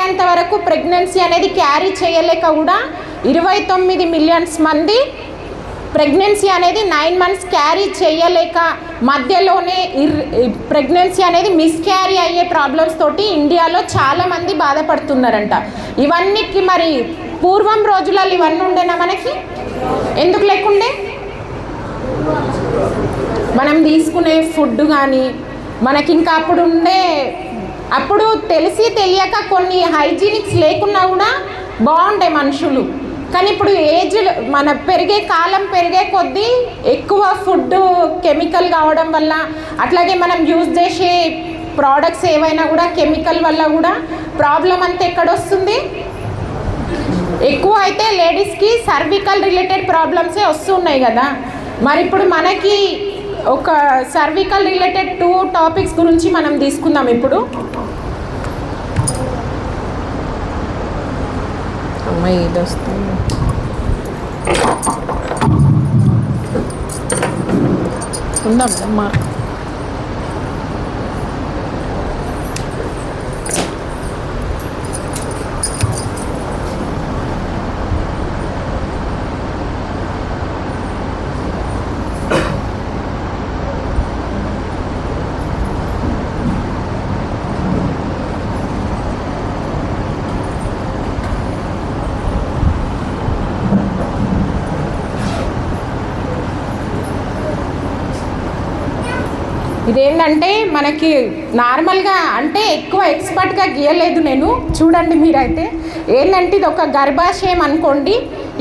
అంతవరకు ప్రెగ్నెన్సీ అనేది క్యారీ చేయలేక కూడా 29 మిలియన్స్ మంది ప్రెగ్నెన్సీ అనేది 9 మంత్స్ క్యారీ చేయలేక మధ్యలోనే ప్రెగ్నెన్సీ అనేది మిస్క్యారీ అయ్యే ప్రాబ్లమ్స్ తోటి ఇండియాలో చాలామంది బాధపడుతున్నారంట. ఇవన్నీకి మరి పూర్వం రోజులలో ఇవన్నీ ఉండేనా మనకి? ఎందుకు లేకుండే? మనం తీసుకునే ఫుడ్ కానీ మనకి ఇంకా అప్పుడు తెలిసి తెలియక కొన్ని హైజీనిక్స్ లేకున్నా కూడా బాగుండే మనుషులు. కానీ ఇప్పుడు మన కాలం పెరిగే కొద్దీ ఎక్కువ ఫుడ్ కెమికల్ కావడం వల్ల, అట్లాగే మనం యూజ్ చేసే ప్రోడక్ట్స్ ఏవైనా కూడా కెమికల్ వల్ల కూడా ప్రాబ్లం అంతా ఎక్కడొస్తుంది? ఎక్కువ అయితే లేడీస్కి సర్వికల్ రిలేటెడ్ ప్రాబ్లమ్సే వస్తున్నాయి కదా. మరి ఇప్పుడు మనకి ఒక సర్వికల్ రిలేటెడ్ 2 టాపిక్స్ గురించి మనం తీసుకుందాం. ఇప్పుడు అమ్మాయి ఇది వస్తుంది. ఉందాం అమ్మా. ఇదేంటంటే మనకి నార్మల్గా అంటే ఎక్కువ ఎక్స్పర్ట్గా గీయలేదు నేను, చూడండి మీరైతే. ఏంటంటే ఇది ఒక గర్భాశయం అనుకోండి.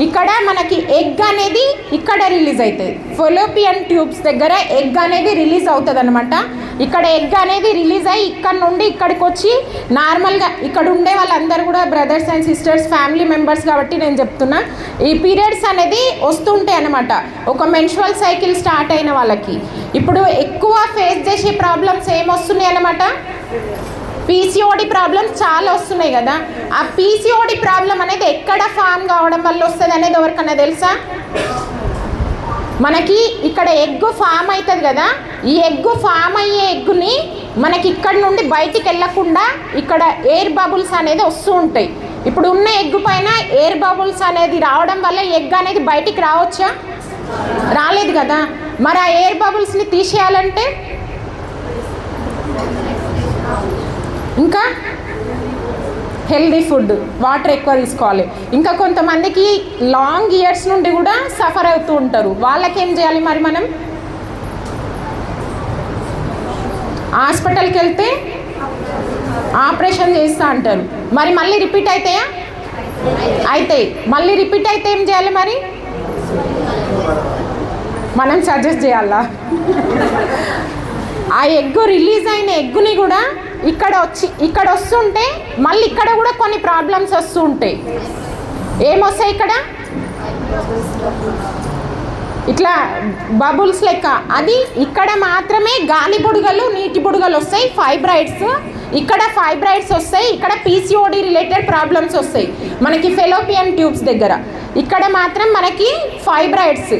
ఇక్కడ మనకి ఎగ్ అనేది ఇక్కడ రిలీజ్ అవుతుంది. ఫెలోపియన్ ట్యూబ్స్ దగ్గర ఎగ్ అనేది రిలీజ్ అవుతుంది అనమాట. ఇక్కడ ఎగ్ అనేది రిలీజ్ అయ్యి ఇక్కడ నుండి ఇక్కడికి వచ్చి నార్మల్గా ఇక్కడ ఉండే వాళ్ళందరూ కూడా brothers and sisters, family members కాబట్టి నేను చెప్తున్నా, ఈ పీరియడ్స్ అనేది వస్తుంటాయి అనమాట ఒక మెన్స్ట్రువల్ సైకిల్ స్టార్ట్ అయిన వాళ్ళకి. ఇప్పుడు ఎక్కువ ఫేస్ చేసే ప్రాబ్లమ్స్ ఏమొస్తున్నాయి అనమాట? పీసీఓడి ప్రాబ్లమ్స్ చాలా వస్తున్నాయి కదా. ఆ పీసీఓడి ప్రాబ్లం అనేది ఎక్కడ ఫామ్ కావడం వల్ల వస్తుంది అనేది ఎవరికన్నా తెలుసా? మనకి ఇక్కడ ఎగ్ ఫామ్ అవుతుంది కదా, ఈ ఎగ్ ఫామ్ అయ్యే ఎగ్గుని మనకి ఇక్కడ నుండి బయటికి వెళ్ళకుండా ఇక్కడ ఎయిర్ బబుల్స్ అనేది వస్తూ ఉంటాయి. ఇప్పుడు ఉన్న ఎగ్ పైన ఎయిర్ బబుల్స్ అనేది రావడం వల్ల ఎగ్ అనేది బయటికి రావచ్చా? రాలేదు కదా. మరి ఆ ఎయిర్ బబుల్స్ని తీసేయాలంటే ఇంకా హెల్దీ ఫుడ్, వాటర్ ఎక్కువ తీసుకోవాలి. ఇంకా కొంతమందికి లాంగ్ ఇయర్స్ నుండి కూడా సఫర్ అవుతూ ఉంటారు. వాళ్ళకి ఏం చేయాలి మరి? మనం హాస్పిటల్కి వెళ్తే ఆపరేషన్ చేస్తూ అంటారు. మరి మళ్ళీ రిపీట్ అవుతాయా? అవుతాయి. మళ్ళీ రిపీట్ అయితే ఏం చేయాలి మరి? మనం సజెస్ట్ చేయాలా? ఆ ఎగ్ రిలీజ్ అయిన ఎగ్గుని కూడా ఇక్కడ వస్తుంటే మళ్ళీ ఇక్కడ కూడా కొన్ని ప్రాబ్లమ్స్ వస్తూ ఉంటాయి. ఏమొస్తాయి? ఇక్కడ ఇట్లా బబుల్స్ లెక్క. అది ఇక్కడ మాత్రమే గాలి బుడగలు, నీటి బుడగలు వస్తాయి, ఫైబ్రాయిడ్స్. ఇక్కడ ఫైబ్రాయిడ్స్ వస్తాయి, ఇక్కడ పీసీఓడి రిలేటెడ్ ప్రాబ్లమ్స్ వస్తాయి మనకి ఫెలోపియన్ ట్యూబ్స్ దగ్గర. ఇక్కడ మాత్రం మనకి ఫైబ్రాయిడ్స్,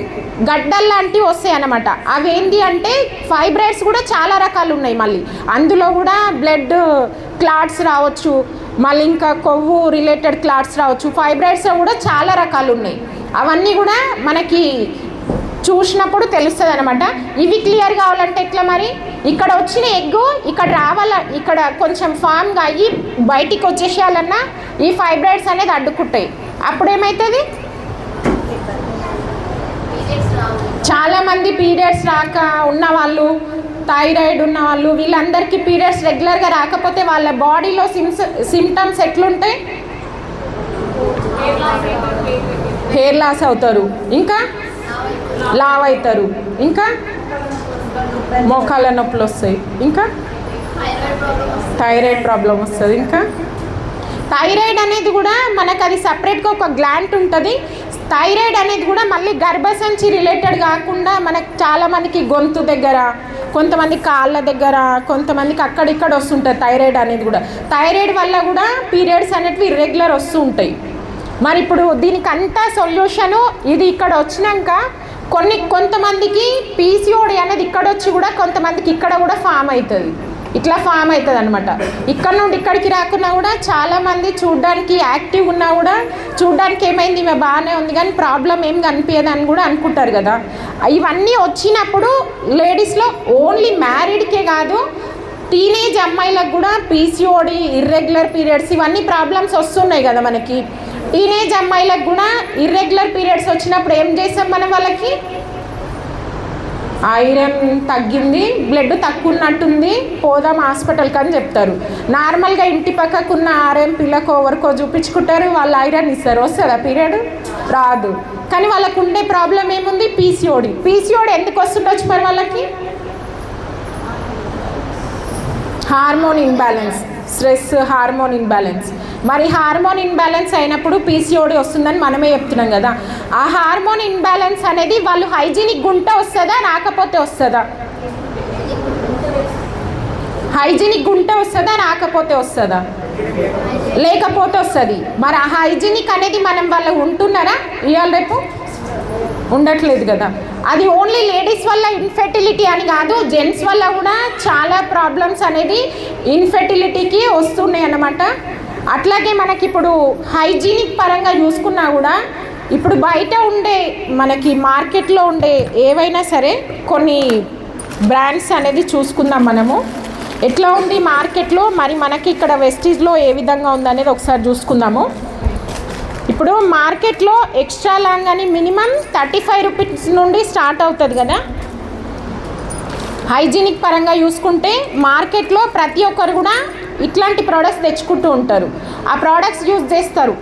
గడ్డలు లాంటివి వస్తాయి అన్నమాట. అవి ఏంటి అంటే ఫైబ్రాయిడ్స్ కూడా చాలా రకాలు ఉన్నాయి. మళ్ళీ అందులో కూడా బ్లడ్ క్లాట్స్ రావచ్చు, మళ్ళీ ఇంకా కొవ్వు రిలేటెడ్ క్లాట్స్ రావచ్చు. ఫైబ్రాయిడ్స్లో కూడా చాలా రకాలు ఉన్నాయి. అవన్నీ కూడా మనకి చూసినప్పుడు తెలుస్తుంది అనమాట. ఇవి క్లియర్ కావాలంటే ఎట్లా మరి? ఇక్కడ వచ్చిన ఎగ్గు ఇక్కడ ఇక్కడ కొంచెం ఫామ్గా అయ్యి బయటికి వచ్చేసేయాలన్నా ఈ ఫైబ్రాయిడ్స్ అనేది అడ్డుకుంటాయి. అప్పుడు ఏమవుతుంది? చాలామంది పీరియడ్స్ రాక ఉన్నవాళ్ళు, థైరాయిడ్ ఉన్నవాళ్ళు, వీళ్ళందరికీ పీరియడ్స్ రెగ్యులర్గా రాకపోతే వాళ్ళ బాడీలో సిమ్టమ్స్ ఎట్లుంటాయి? హెయిర్ లాస్ అవుతారు, ఇంకా లావ్ అవుతారు, ఇంకా మోకాళ్ళ నొప్పులు వస్తాయి, ఇంకా థైరాయిడ్ ప్రాబ్లం వస్తుంది. ఇంకా థైరాయిడ్ అనేది కూడా మనకు అది సపరేట్గా ఒక గ్లాండ్ ఉంటుంది. థైరాయిడ్ అనేది కూడా మళ్ళీ గర్భసంచి రిలేటెడ్ కాకుండా మనకు చాలామందికి గొంతు దగ్గర, కొంతమంది కాళ్ళ దగ్గర, కొంతమందికి అక్కడిక్కడ వస్తుంటుంది థైరాయిడ్ అనేది కూడా. థైరాయిడ్ వల్ల కూడా పీరియడ్స్ అనేటివి ఇర్రెగ్యులర్ వస్తూ ఉంటాయి. మరి ఇప్పుడు దీనికి అంతా సొల్యూషను ఇది ఇక్కడ వచ్చినాక కొంతమందికి పీసీఓడి అనేది ఇక్కడ వచ్చి కూడా కొంతమందికి ఇక్కడ కూడా ఫామ్ అవుతుంది. ఇట్లా ఫామ్ అవుతుంది అనమాట. ఇక్కడ నుండి ఇక్కడికి రాకున్నా కూడా చాలామంది చూడ్డానికి యాక్టివ్ ఉన్నా కూడా చూడ్డానికి ఏమైంది ఈమె బాగానే ఉంది కానీ ప్రాబ్లం ఏం కనిపించదు అని కూడా అనుకుంటారు కదా. ఇవన్నీ వచ్చినప్పుడు లేడీస్లో ఓన్లీ మ్యారీడ్కే కాదు, టీనేజ్ అమ్మాయిలకు కూడా పీసీఓడి, ఇర్రెగ్యులర్ పీరియడ్స్ ఇవన్నీ ప్రాబ్లమ్స్ వస్తున్నాయి కదా మనకి. టీనేజ్ అమ్మాయిలకు కూడా ఇర్రెగ్యులర్ పీరియడ్స్ వచ్చినప్పుడు ఏం చేస్తాం మనం, వాళ్ళకి ఐరన్ తగ్గింది, బ్లడ్ తక్కువ ఉన్నట్టుంది, పోదాం హాస్పిటల్కి అని చెప్తారు. నార్మల్గా ఇంటి పక్కకున్న ఆర్ఎంపీలకు ఎవరికో చూపించుకుంటారు, వాళ్ళు ఐరన్ ఇస్తారు. వస్తుందా పీరియడ్? రాదు. కానీ వాళ్ళకు ఉండే ప్రాబ్లం ఏముంది? పీసీఓడి. పీసీఓడి ఎందుకు వస్తుండొచ్చు మరి వాళ్ళకి? Hormone imbalance, stress, hormone imbalance. మరి హార్మోన్ ఇంబ్యాలెన్స్ అయినప్పుడు పీసీఓడి వస్తుందని మనమే చెప్తున్నాం కదా. ఆ హార్మోన్ ఇంబ్యాలెన్స్ అనేది వాళ్ళు హైజీనిక్ గుంట వస్తుందా, రాకపోతే వస్తుందా? హైజీనిక్ గుంట వస్తుందా, రాకపోతే వస్తుందా? లేకపోతే వస్తుంది. మరి ఆ హైజీనిక్ అనేది మనం వాళ్ళు ఉంటున్నారా ఇవాళ రేపు? ఉండట్లేదు కదా. అది ఓన్లీ లేడీస్ వల్ల ఇన్ఫెర్టిలిటీ అని కాదు, జెంట్స్ వల్ల కూడా చాలా ప్రాబ్లమ్స్ అనేది ఇన్ఫెర్టిలిటీకి వస్తున్నాయి అన్నమాట. అట్లాగే మనకి ఇప్పుడు హైజీనిక్ పరంగా చూసుకున్నా కూడా ఇప్పుడు బయట ఉండే మనకి మార్కెట్లో ఉండే ఏవైనా సరే కొన్ని బ్రాండ్స్ అనేది చూసుకుందాం మనము. ఎట్లా ఉంది మార్కెట్లో, మరి మనకి ఇక్కడ వెస్టీజ్లో ఏ విధంగా ఉందనేది ఒకసారి చూసుకుందాము. ఇప్పుడు మార్కెట్లో ఎక్స్ట్రా లాంగ్ అని మినిమం 35 రూపీస్ నుండి స్టార్ట్ అవుతుంది కదా. హైజీనిక్ పరంగా చూసుకుంటే మార్కెట్లో ప్రతి ఒక్కరు కూడా ఇట్లాంటి ప్రోడక్ట్స్ తెచ్చుకుంటూ ఉంటారు. ఆ ప్రోడక్ట్స్ యూజ్ చేస్తారు.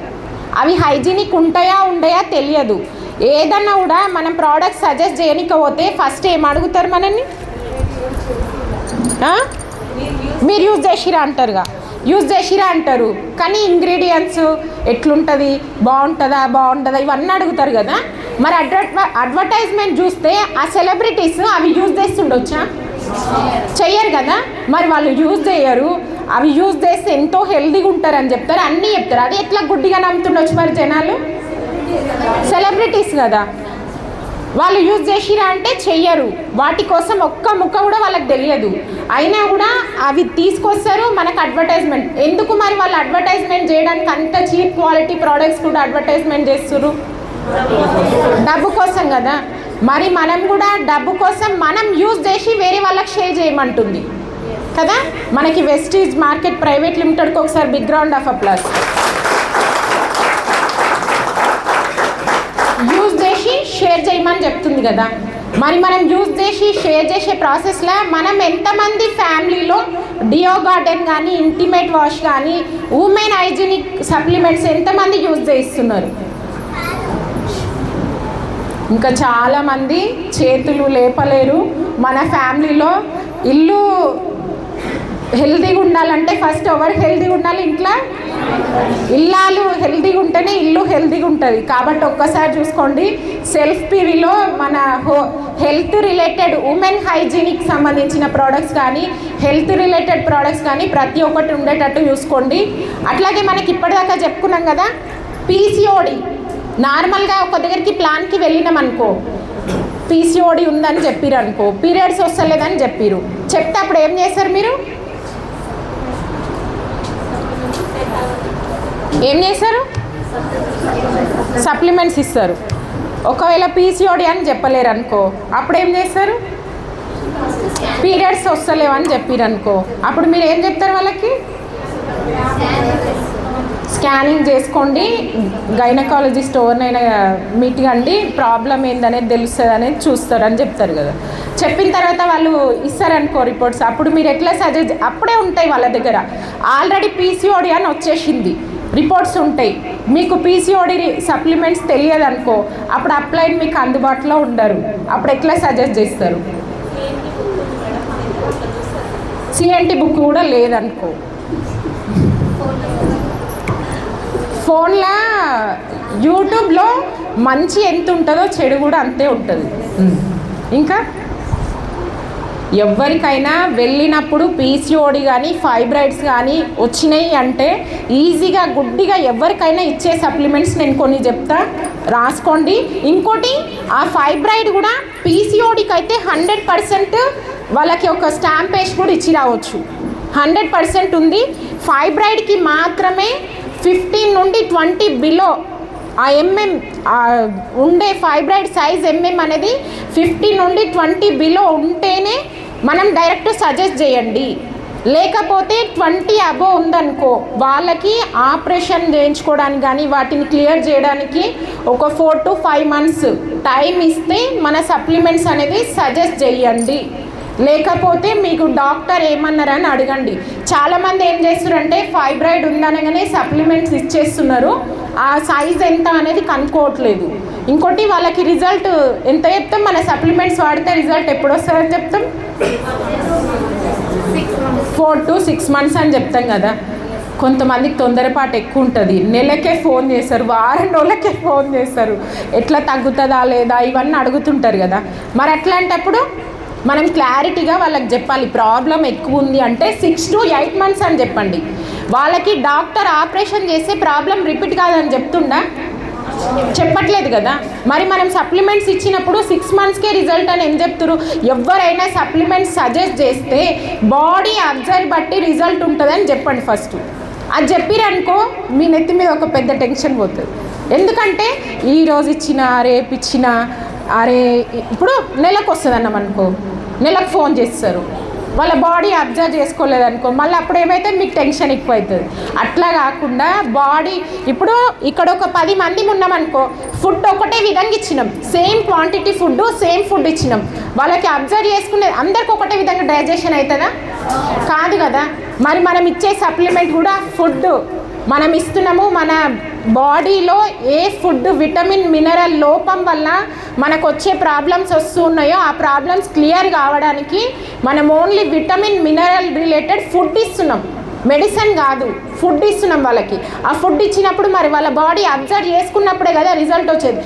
అవి హైజీనిక్ ఉంటాయా ఉండయా తెలియదు. ఏదన్నా కూడా మనం ప్రోడక్ట్స్ సజెస్ట్ చేయనికపోతే ఫస్ట్ ఏం అడుగుతారు మనల్ని? మీరు యూజ్ చేసిరా అంటారుగా, యూజ్ చేసిరా అంటారు. కానీ ఇంగ్రీడియంట్స్ ఎట్లుంటుంది, బాగుంటుందా ఇవన్నీ అడుగుతారు కదా. మరి అడ్వర్టైజ్మెంట్ చూస్తే ఆ సెలబ్రిటీస్ అవి యూజ్ చేస్తుండొచ్చా? చెయ్యరు కదా. మరి వాళ్ళు యూజ్ చేయరు, అవి యూజ్ చేస్తే ఎంతో హెల్దీగా ఉంటారని చెప్తారు, అన్నీ చెప్తారు. అది ఎట్లా గుడ్డిగా నమ్ముతుండొచ్చు మరి జనాలు? సెలబ్రిటీస్ కదా, వాళ్ళు యూజ్ చేసిరా అంటే చెయ్యరు. వాటి కోసం ఒక్క ముక్క కూడా వాళ్ళకి తెలియదు. అయినా కూడా అవి తీసుకొస్తారు మనకు అడ్వర్టైజ్మెంట్. ఎందుకు మరి వాళ్ళు అడ్వర్టైజ్మెంట్ చేయడానికి అంత చీప్ క్వాలిటీ ప్రోడక్ట్స్ కూడా అడ్వర్టైజ్మెంట్ చేస్తారు? డబ్బు కోసం కదా. మరి మనం కూడా డబ్బు కోసం మనం యూజ్ చేసి వేరే వాళ్ళకి షేర్ చేయమంటుంది కదా. మనకి వెస్టీజ్ మార్కెట్ ప్రైవేట్ లిమిటెడ్కి ఒకసారి big round of applause. Use చేసి షేర్ చేయమని చెప్తుంది కదా. మరి మనం యూజ్ చేసి షేర్ చేసే ప్రాసెస్లో మనం ఎంతమంది ఫ్యామిలీలో డియో గార్డెన్ కానీ, ఇంటిమేట్ వాష్ కానీ, ఉమెన్ హైజీనిక్ సప్లిమెంట్స్ ఎంతమంది యూజ్ చేస్తున్నారు? ఇంకా చాలామంది చేతులు లేపలేరు. మన ఫ్యామిలీలో ఇల్లు హెల్తీగా ఉండాలంటే ఫస్ట్ ఎవరు హెల్తీగా ఉండాలి? ఇంట్లో ఇల్లాలు హెల్తీగా ఉంటేనే ఇల్లు హెల్తీగా ఉంటుంది. కాబట్టి ఒక్కసారి చూసుకోండి, సెల్ఫ్ పీవీలో మన హెల్త్ రిలేటెడ్ ఉమెన్ హైజీనిక్ సంబంధించిన ప్రోడక్ట్స్ కానీ, హెల్త్ రిలేటెడ్ ప్రోడక్ట్స్ కానీ ప్రతి ఒక్కటి ఉండేటట్టు చూసుకోండి. అట్లాగే మనకి ఇప్పటిదాకా చెప్పుకున్నాం కదా, పీసీఓడి. నార్మల్గా ఒక దగ్గరికి ప్లాన్కి వెళ్ళినాం అనుకో, పీసీఓడి ఉందని చెప్పిరు అనుకో, పీరియడ్స్ వస్తలేదని చెప్పిరు. చెప్తే అప్పుడు ఏం చేస్తారు మీరు? ఏం చేస్తారు? సప్లిమెంట్స్ ఇస్తారు. ఒకవేళ పీసీఓడి అని చెప్పలేరు అనుకో, అప్పుడు ఏం చేస్తారు? పీరియడ్స్ వస్తలేవని చెప్పిరు అనుకో, అప్పుడు మీరు ఏం చెప్తారు వాళ్ళకి? స్కానింగ్ చేసుకోండి, గైనకాలజిస్ట్ ఎవరినైనా మీట్ కండి, ప్రాబ్లం ఏందనేది తెలుస్తుంది అనేది చూస్తారని చెప్తారు కదా. చెప్పిన తర్వాత వాళ్ళు ఇస్తారనుకో రిపోర్ట్స్, అప్పుడు మీరు ఎట్లా సజెస్ట్, అప్పుడే ఉంటాయి వాళ్ళ దగ్గర. ఆల్రెడీ పీసీఓడి అని వచ్చేసింది, రిపోర్ట్స్ ఉంటాయి. మీకు పీసీఓడి సప్లిమెంట్స్ తెలియదు అనుకో, అప్పుడు అప్లైడ్ మీకు అందుబాటులో ఉండరు. అప్పుడు ఎట్లా సజెస్ట్ చేస్తారు? సిఎన్టీ బుక్ కూడా లేదనుకో, ఫోన్లో యూట్యూబ్లో మంచి ఎంత ఉంటుందో చెడు కూడా అంతే ఉంటుంది. ఇంకా ఎవరికైనా వెళ్ళినప్పుడు పీసీఓడి కానీ ఫైబ్రాయిడ్స్ కానీ వచ్చినాయి అంటే ఈజీగా గుడ్డిగా ఎవరికైనా ఇచ్చే సప్లిమెంట్స్ నేను కొన్ని చెప్తా, రాసుకోండి. ఇంకోటి, ఆ ఫైబ్రాయిడ్ కూడా పీసీఓడికి అయితే 100% వాళ్ళకి ఒక స్టాంప్ వేసి కూడా ఇచ్చి రావచ్చు. 100% ఉంది. ఫైబ్రాయిడ్కి మాత్రమే 15 నుండి 20 బిలో ఆ ఎంఎం ఉండే ఫైబ్రాయిడ్ సైజ్ ఎంఎం అనేది 15 నుండి 20 బిలో ఉంటేనే మనం డైరెక్ట్ సజెస్ట్ చేయండి. లేకపోతే 20 అబోవ్ ఉందనుకో వాళ్ళకి ఆపరేషన్ చేయించుకోవడానికి కానీ వాటిని క్లియర్ చేయడానికి ఒక 4 to 5 months టైం ఇస్తే మన సప్లిమెంట్స్ అనేది సజెస్ట్ చేయండి. లేకపోతే మీకు డాక్టర్ ఏమన్నారని అడగండి. చాలామంది ఏం చేస్తున్నారంటే ఫైబ్రాయిడ్ ఉందనగానే సప్లిమెంట్స్ ఇచ్చేస్తున్నారు, ఆ సైజ్ ఎంత అనేది కనుక్కోవట్లేదు. ఇంకోటి వాళ్ళకి రిజల్ట్ ఎంత చెప్తాం, మన సప్లిమెంట్స్ వాడితే రిజల్ట్ ఎప్పుడు వస్తుందని చెప్తాం, 4 to 6 months అని చెప్తాం కదా. కొంతమందికి తొందరపాటు ఎక్కువ ఉంటుంది, నెలకే ఫోన్ చేస్తారు, వారం రోజులకే ఫోన్ చేస్తారు, ఎట్లా తగ్గుతుందా లేదా ఇవన్నీ అడుగుతుంటారు కదా. మరి అట్లాంటప్పుడు మనం క్లారిటీగా వాళ్ళకి చెప్పాలి, ప్రాబ్లం ఎక్కువ ఉంది అంటే 6 to 8 months అని చెప్పండి. వాళ్ళకి డాక్టర్ ఆపరేషన్ చేస్తే ప్రాబ్లం రిపీట్ కాదని చెప్తుండా, చెప్పట్లేదు కదా. మరి మనం సప్లిమెంట్స్ ఇచ్చినప్పుడు 6 monthsకే రిజల్ట్ అని ఏం చెప్తారు. ఎవరైనా సప్లిమెంట్స్ సజెస్ట్ చేస్తే బాడీ అబ్జర్వ్ బట్టి రిజల్ట్ ఉంటుందని చెప్పండి ఫస్ట్. అది చెప్పిరనుకో మీ నెత్తి మీద ఒక పెద్ద టెన్షన్ పోతుంది. ఎందుకంటే ఈరోజు ఇచ్చిన రేపు ఇచ్చిన అరే ఇప్పుడు నెలకు వస్తుంది అన్నాం అనుకో, నెలకు ఫోన్ చేస్తారు, వాళ్ళ బాడీ అబ్జర్వ్ చేసుకోలేదనుకో మళ్ళీ అప్పుడు ఏమైతే మీకు టెన్షన్ ఎక్కువ అవుతుంది. అట్లా కాకుండా బాడీ ఇప్పుడు ఇక్కడ ఒక 10 మంది ఉన్నామనుకో, ఫుడ్ ఒకటే విధంగా ఇచ్చినాం, same quantity food same food ఇచ్చినాం, వాళ్ళకి అబ్జర్వ్ చేసుకునే అందరికి ఒకటే విధంగా డైజెషన్ అవుతుందా, కాదు కదా. మరి మనం ఇచ్చే సప్లిమెంట్ కూడా ఫుడ్ మనం ఇస్తున్నాము, మన బాడీలో ఏ ఫుడ్ విటమిన్ మినరల్ లోపం వల్ల మనకు వచ్చే ప్రాబ్లమ్స్ వస్తున్నాయో ఆ ప్రాబ్లమ్స్ క్లియర్ కావడానికి మనం only vitamin mineral related food ఇస్తున్నాం, మెడిసిన్ కాదు, ఫుడ్ ఇస్తున్నాం వాళ్ళకి. ఆ ఫుడ్ ఇచ్చినప్పుడు మరి వాళ్ళ బాడీ అబ్జర్వ్ చేసుకున్నప్పుడే కదా రిజల్ట్ వచ్చేది.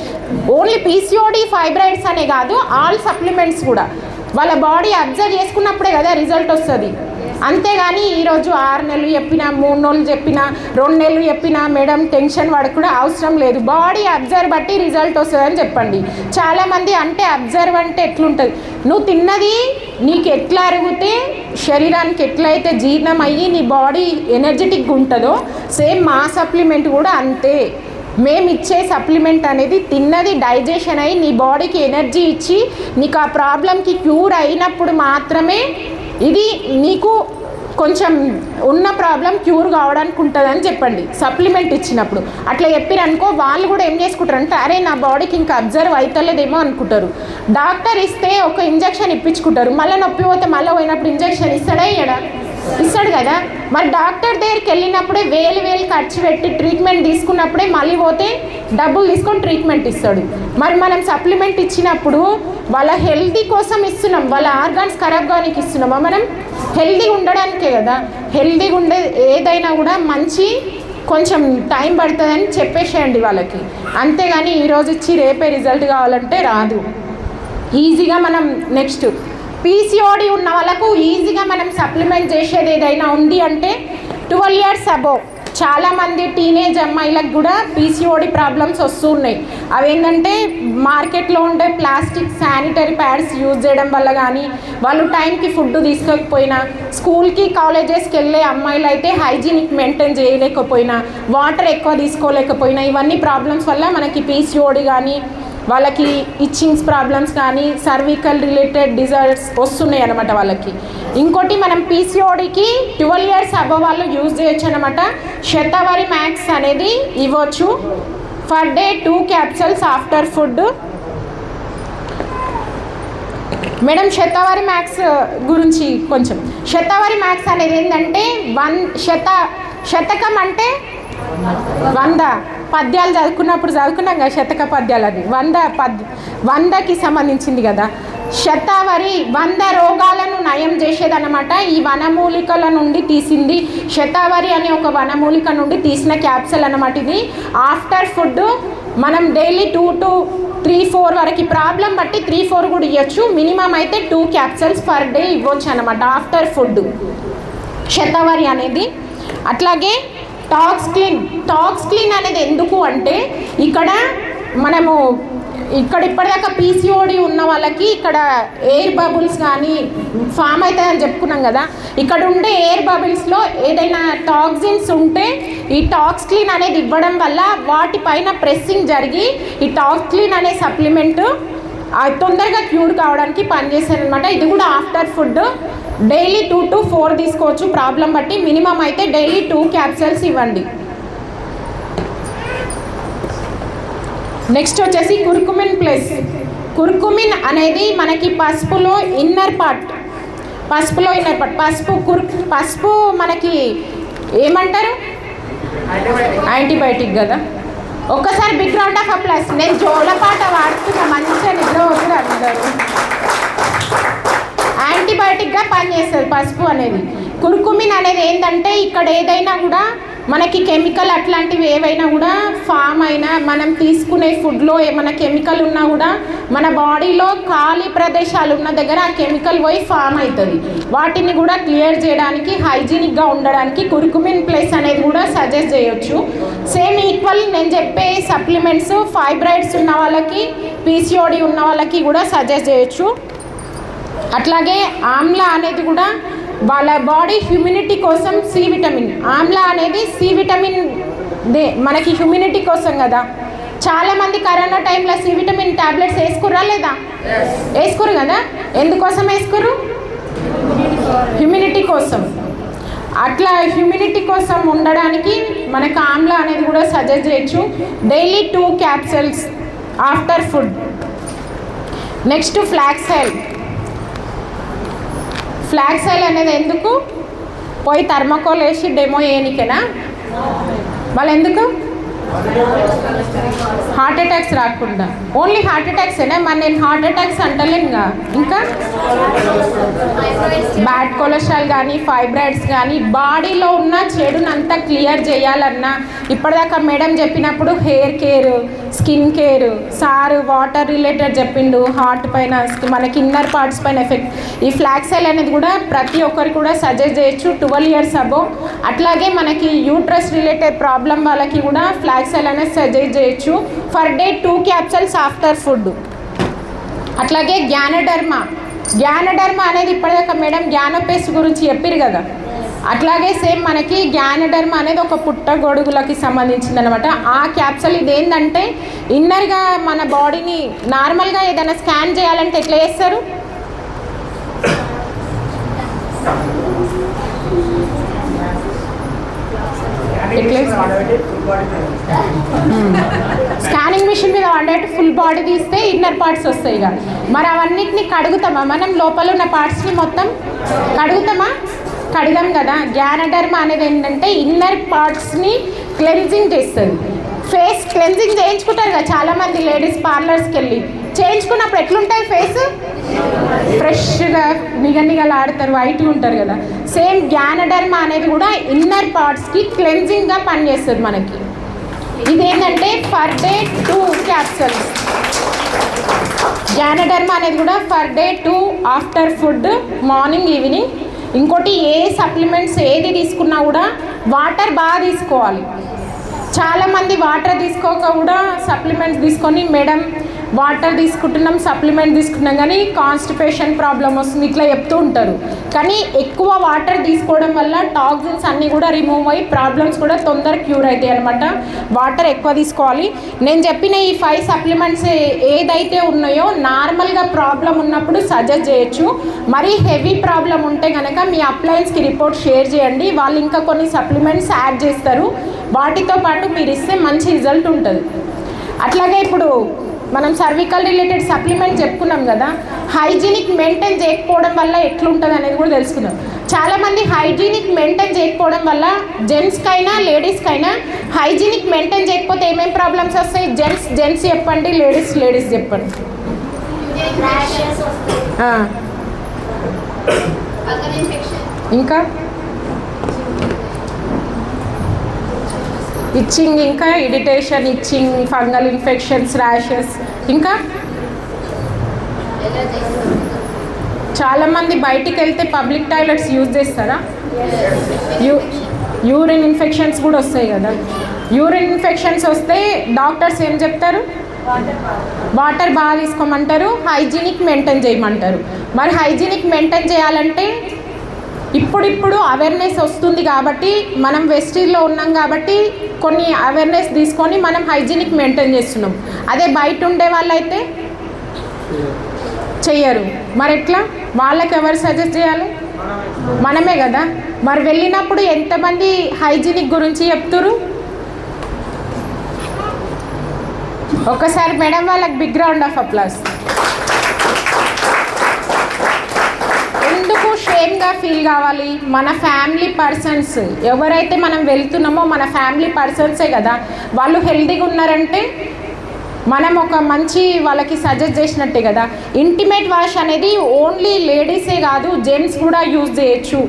ఓన్లీ పీసీఓడి ఫైబ్రాయిడ్స్ అనే కాదు, ఆల్ సప్లిమెంట్స్ కూడా వాళ్ళ బాడీ అబ్జర్వ్ చేసుకున్నప్పుడే కదా రిజల్ట్ వస్తుంది. అంతేగాని ఈరోజు 6 నెలలు చెప్పినా 3 నెలలు చెప్పినా 2 నెలలు చెప్పినా మేడం టెన్షన్ పడకుండా అవసరం లేదు, బాడీ అబ్జర్వ్ బట్టి రిజల్ట్ వస్తుందని చెప్పండి. చాలామంది అంటే అబ్జర్వ్ అంటే ఎట్లుంటుంది, నువ్వు తిన్నది నీకు ఎట్లా అరిగితే శరీరానికి ఎట్లయితే జీర్ణం అయ్యి నీ బాడీ ఎనర్జెటిక్గా ఉంటుందో సేమ్ మా సప్లిమెంట్ కూడా అంతే. మేము ఇచ్చే సప్లిమెంట్ అనేది తిన్నది డైజెషన్ అయ్యి నీ బాడీకి ఎనర్జీ ఇచ్చి నీకు ఆ ప్రాబ్లంకి క్యూర్ అయినప్పుడు మాత్రమే ఇది నీకు కొంచెం ఉన్న ప్రాబ్లం క్యూర్ కావడానికి ఉంటుందని చెప్పండి సప్లిమెంట్ ఇచ్చినప్పుడు. అట్లా చెప్పిరనుకో వాళ్ళు కూడా ఏం చేసుకుంటారు అంటే అరే నా బాడీకి ఇంకా అబ్జర్వ్ అవుతలేదేమో అనుకుంటారు. డాక్టర్ ఇస్తే ఒక ఇంజక్షన్ ఇప్పించుకుంటారు, మళ్ళీ నొప్పి పోతే మళ్ళీ పోయినప్పుడు ఇంజక్షన్ ఇస్తాడా ఇయ్యడా, ఇస్తాడు కదా. మరి డాక్టర్ దగ్గరికి వెళ్ళినప్పుడే వేలు ఖర్చు పెట్టి ట్రీట్మెంట్ తీసుకున్నప్పుడే మళ్ళీ పోతే డబ్బులు తీసుకొని ట్రీట్మెంట్ ఇస్తాడు. మరి మనం సప్లిమెంట్ ఇచ్చినప్పుడు వాళ్ళ హెల్తీ కోసం ఇస్తున్నాం, వాళ్ళ ఆర్గాన్స్ ఖరాబ్ కానికి ఇస్తున్నామా, మనం హెల్తీగా ఉండడానికే కదా. హెల్తీగా ఉండే ఏదైనా కూడా మంచి కొంచెం టైం పడుతుందని చెప్పేసేయండి వాళ్ళకి. అంతేగాని ఈరోజు ఇచ్చి రేపే రిజల్ట్ కావాలంటే రాదు. ఈజీగా మనం నెక్స్ట్ పీసీఓడి ఉన్న వాళ్ళకు ఈజీగా మనం సప్లిమెంట్ చేసేది ఏదైనా ఉంది అంటే 12 years అబోవ్ చాలామంది టీనేజ్ అమ్మాయిలకు కూడా పీసీఓడి ప్రాబ్లమ్స్ వస్తూ ఉన్నాయి. అవేంటంటే మార్కెట్లో ఉండే ప్లాస్టిక్ శానిటరీ ప్యాడ్స్ యూజ్ చేయడం వల్ల కానీ, వాళ్ళు టైంకి ఫుడ్ తీసుకోకపోయినా, స్కూల్కి కాలేజెస్కి వెళ్ళే అమ్మాయిలు అయితే హైజీనిక్ మెయింటైన్ చేయలేకపోయినా, వాటర్ ఎక్కువ తీసుకోలేకపోయినా, ఇవన్నీ ప్రాబ్లమ్స్ వల్ల మనకి పీసీఓడి కానీ వాళ్ళకి ఇచ్చింగ్స్ ప్రాబ్లమ్స్ కానీ సర్వికల్ రిలేటెడ్ డిజార్డర్స్ వస్తున్నాయి అన్నమాట వాళ్ళకి. ఇంకోటి మనం పీసీఓడికి 12 years అబవ్ వాళ్ళు యూజ్ చేయొచ్చు అనమాట. శతావరి మ్యాక్స్ అనేది ఇవ్వచ్చు for day 2 capsules after food. Madam shatavari max గురించి కొంచెం, శతావరి మ్యాక్స్ అనేది ఏంటంటే శతకం అంటే 100 పద్యాలు చదువుకున్నాం కదా, శతక పద్యాలు, అది 100కి సంబంధించింది కదా. శతావరి 100 రోగాలను నయం చేసేదన్నమాట. ఈ వనమూలికల నుండి తీసింది, శతావరి అనే ఒక వనమూలిక నుండి తీసిన క్యాప్సూల్ అన్నమాట. ఇది ఆఫ్టర్ ఫుడ్ మనం డైలీ 2 to 3-4 వరకు, ప్రాబ్లం బట్టి 3-4 కూడా ఇవ్వచ్చు, మినిమం అయితే 2 capsules పర్ డే ఇవ్వచ్చు అనమాట ఆఫ్టర్ ఫుడ్ శతావరి అనేది. అట్లాగే టాక్స్ క్లీన్ అనేది ఎందుకు అంటే ఇక్కడ మనము ఇక్కడ ఇప్పటిదాకా పీసీఓడి ఉన్న వాళ్ళకి ఇక్కడ ఎయిర్ బబుల్స్ కానీ ఫామ్ అవుతాయని చెప్పుకున్నాం కదా. ఇక్కడ ఉండే ఎయిర్ బబుల్స్లో ఏదైనా టాక్సిన్స్ ఉంటే ఈ టాక్స్క్లీన్ అనేది ఇవ్వడం వల్ల వాటిపైన ప్రెస్సింగ్ జరిగి ఈ టాక్స్క్లీన్ అనే సప్లిమెంట్ తొందరగా క్యూర్ కావడానికి పనిచేస్తారనమాట. ఇది కూడా ఆఫ్టర్ ఫుడ్ డైలీ 2 to 4 తీసుకోవచ్చు ప్రాబ్లం బట్టి. మినిమం అయితే డైలీ 2 క్యాప్సూల్స్ ఇవ్వండి. నెక్స్ట్ వచ్చేసి కుర్కుమిన్ ప్లస్. కుర్కుమిన్ అనేది మనకి పసుపులో ఇన్నర్ పార్ట్. పసుపు మనకి ఏమంటారు, యాంటీబయాటిక్ కదా. ఒక్కసారి బిగ్ రౌండ్ ఆఫ్ అప్లాస్. నేను జోలపాట వాడుతున్నా, మంచిగా నిద్ర వస్తుంది అందరూ. యాంటీబయాటిక్గా పనిచేస్తుంది పసుపు అనేది. కుర్కుమిన్ అనేది ఏంటంటే ఇక్కడ ఏదైనా కూడా మనకి కెమికల్ అట్లాంటివి ఏవైనా కూడా ఫామ్ అయినా, మనం తీసుకునే ఫుడ్లో ఏమైనా కెమికల్ ఉన్నా కూడా మన బాడీలో ఖాళీ ప్రదేశాలు ఉన్న దగ్గర ఆ కెమికల్ పోయి ఫామ్ అవుతుంది. వాటిని కూడా క్లియర్ చేయడానికి, హైజీనిక్గా ఉండడానికి కుర్కుమిన్ ప్లస్ అనేది కూడా సజెస్ట్ చేయొచ్చు. సేమ్ ఈక్వల్ నేను చెప్పే సప్లిమెంట్స్ ఫైబ్రాయిడ్స్ ఉన్న వాళ్ళకి, పీసీఓడి ఉన్న వాళ్ళకి కూడా సజెస్ట్ చేయొచ్చు. అట్లాగే ఆమ్లా అనేది కూడా వాళ్ళ బాడీ హ్యూమినిటీ కోసం సి విటమిన్. ఆమ్లా అనేది సి విటమిన్ మనకి హ్యూమినిటీ కోసం కదా. చాలామంది కరోనా టైంలో సి విటమిన్ ట్యాబ్లెట్స్ వేసుకుర్రా లేదా? వేసుకురు కదా. ఎందుకోసం వేసుకురు? హ్యూమినిటీ కోసం. అట్లా హ్యూమినిటీ కోసం ఉండడానికి మనకు ఆమ్లా అనేది కూడా సజెస్ట్ చేయొచ్చు. Daily 2 capsules after food. Next flax oil. Flax oil అనేది ఎందుకు? పోయి థర్మకోల్ వేసి డెమో చేయనికేనా? వాళ్ళు ఎందుకు? హార్ట్ అటాక్స్ రాకుండా. ఓన్లీ హార్ట్ అటాక్స్ ఏనా? మరి నేను హార్ట్ అటాక్స్ అంటలేనుగా. ఇంకా బ్యాడ్ కొలెస్ట్రాల్ కానీ, ఫైబ్రాయిడ్స్ కానీ, బాడీలో ఉన్న చెడునంతా క్లియర్ చేయాలన్నా ఇప్పటిదాకా మేడం చెప్పినప్పుడు hair care, skin care, sir water related చెప్పిండు, హార్ట్ పైన మనకి ఇన్నర్ పార్ట్స్ పైన ఎఫెక్ట్. ఈ ఫ్లాక్స్ ఆయిల్ అనేది కూడా ప్రతి ఒక్కరికి కూడా సజెస్ట్ చేయొచ్చు 12 years అబో. అట్లాగే మనకి యూట్రస్ రిలేటెడ్ ప్రాబ్లం వాళ్ళకి కూడా ఫ్లాక్స్ ఆయిల్ అనేది సజెస్ట్ చేయొచ్చు. For day 2 capsules after food. అట్లాగే జ్ఞానడర్మా అనేది ఇప్పటిదాకా మేడం జ్ఞానోపేస్ట్ గురించి చెప్పారు కదా. అట్లాగే సేమ్ మనకి జ్ఞానడర్మా అనేది ఒక పుట్టగొడుగులకి సంబంధించింది అనమాట. ఆ క్యాప్సూల్ ఇది ఏంటంటే ఇన్నర్గా మన బాడీని నార్మల్గా ఏదైనా స్కాన్ చేయాలంటే ఎట్లా చేస్తారు? స్కానింగ్ మిషన్ మీద వాడేట్టు ఫుల్ బాడీ తీస్తే ఇన్నర్ పార్ట్స్ వస్తాయి ఇక. మరి అవన్నిటిని కడుగుతామా మనం? లోపల ఉన్న పార్ట్స్ని మొత్తం కడుగుతామా? కడగం కదా. జ్ఞానడర్మా అనేది ఏంటంటే ఇన్నర్ పార్ట్స్ని క్లెన్జింగ్ చేస్తుంది. ఫేస్ క్లెన్జింగ్ చేయించుకుంటారు కదా చాలామంది లేడీస్ పార్లర్స్కి వెళ్ళి. చేయించుకున్నప్పుడు ఎట్లుంటుంది ఫేస్? ఫ్రెష్గా నిగనిగలాడుతారు, వైట్గా ఉంటారు కదా. సేమ్ జ్ఞానడర్మా అనేది కూడా ఇన్నర్ పార్ట్స్కి క్లెన్జింగ్గా పనిచేస్తుంది మనకి. ఇదేంటంటే పర్ డే 2 క్యాప్సూల్స్. జ్ఞానడర్మా అనేది కూడా per day 2 after food, morning evening. ఇంకోటి ఏ సప్లిమెంట్స్ ఏది తీసుకున్నా కూడా వాటర్ బాగా తీసుకోవాలి. చాలామంది వాటర్ తీసుకోక కూడా సప్లిమెంట్స్ తీసుకొని మేడం వాటర్ తీసుకుంటున్నాం, సప్లిమెంట్ తీసుకున్నాం కానీ కాన్స్టిపేషన్ ప్రాబ్లం వస్తుంది ఇట్లా చెప్తూ ఉంటారు. కానీ ఎక్కువ వాటర్ తీసుకోవడం వల్ల టాక్సిన్స్ అన్నీ కూడా రిమూవ్ అయ్యి ప్రాబ్లమ్స్ కూడా తొందరగా క్యూర్ అవుతాయి అనమాట. వాటర్ ఎక్కువ తీసుకోవాలి. నేను చెప్పిన ఈ 5 సప్లిమెంట్స్ ఏదైతే ఉన్నాయో నార్మల్గా ప్రాబ్లం ఉన్నప్పుడు సజెస్ట్ చేయొచ్చు. మరీ హెవీ ప్రాబ్లం ఉంటే కనుక మీ అప్లయన్స్కి రిపోర్ట్ షేర్ చేయండి. వాళ్ళు ఇంకా కొన్ని సప్లిమెంట్స్ యాడ్ చేస్తారు. వాటితో పాటు మీరు ఇస్తే మంచి రిజల్ట్ ఉంటుంది. అట్లాగే ఇప్పుడు మనం సర్వికల్ రిలేటెడ్ సప్లిమెంట్ చెప్పుకున్నాం కదా. హైజీనిక్ మెయింటైన్ చేయకపోవడం వల్ల ఎట్లుంటుంది అనేది కూడా తెలుసుకున్నాం. చాలామంది హైజీనిక్ మెయింటైన్ చేయకపోవడం వల్ల జెంట్స్కైనా లేడీస్కైనా హైజీనిక్ మెయింటైన్ చేయకపోతే ఏమేమి ప్రాబ్లమ్స్ వస్తాయి? జెంట్స్ చెప్పండి, లేడీస్ చెప్పండి. ఇంకా ఇచ్చింగ్, ఇంకా irritation, itching, fungal infections, rashes. ఇంకా చాలామంది బయటికి వెళ్తే పబ్లిక్ టాయిలెట్స్ యూజ్ చేస్తారా? యూరిన్ ఇన్ఫెక్షన్స్ కూడా వస్తాయి కదా. యూరిన్ ఇన్ఫెక్షన్స్ వస్తే డాక్టర్స్ ఏం చెప్తారు? వాటర్ బాగా తీసుకోమంటారు, హైజీనిక్ మెయింటైన్ చేయమంటారు. మరి హైజీనిక్ మెయింటైన్ చేయాలంటే ఇప్పుడు అవేర్నెస్ వస్తుంది కాబట్టి, మనం వెస్టీల్లో ఉన్నాం కాబట్టి కొన్ని అవేర్నెస్ తీసుకొని మనం హైజీనిక్ మెయింటైన్ చేస్తున్నాం. అదే బయట ఉండే వాళ్ళైతే చెయ్యరు. మరి ఎట్లా? వాళ్ళకి ఎవరు సజెస్ట్ చేయాలి? మనమే కదా. మరి వెళ్ళినప్పుడు ఎంతమంది హైజీనిక్ గురించి చెప్తురు? ఒకసారి మేడం వాళ్ళకి బిగ్ రౌండ్ ఆఫ్ అప్లాస్. ఎందుకు షేమ్గా ఫీల్ కావాలి? మన ఫ్యామిలీ పర్సన్స్ ఎవరైతే మనం వెళ్తున్నామో మన ఫ్యామిలీ పర్సన్సే కదా. వాళ్ళు హెల్తీగా ఉన్నారంటే మనం ఒక మంచి వాళ్ళకి సజెస్ట్ చేసినట్టే కదా. ఇంటిమేట్ వాష్ అనేది ఓన్లీ లేడీసే కాదు, జెంట్స్ కూడా యూజ్ చేయొచ్చు.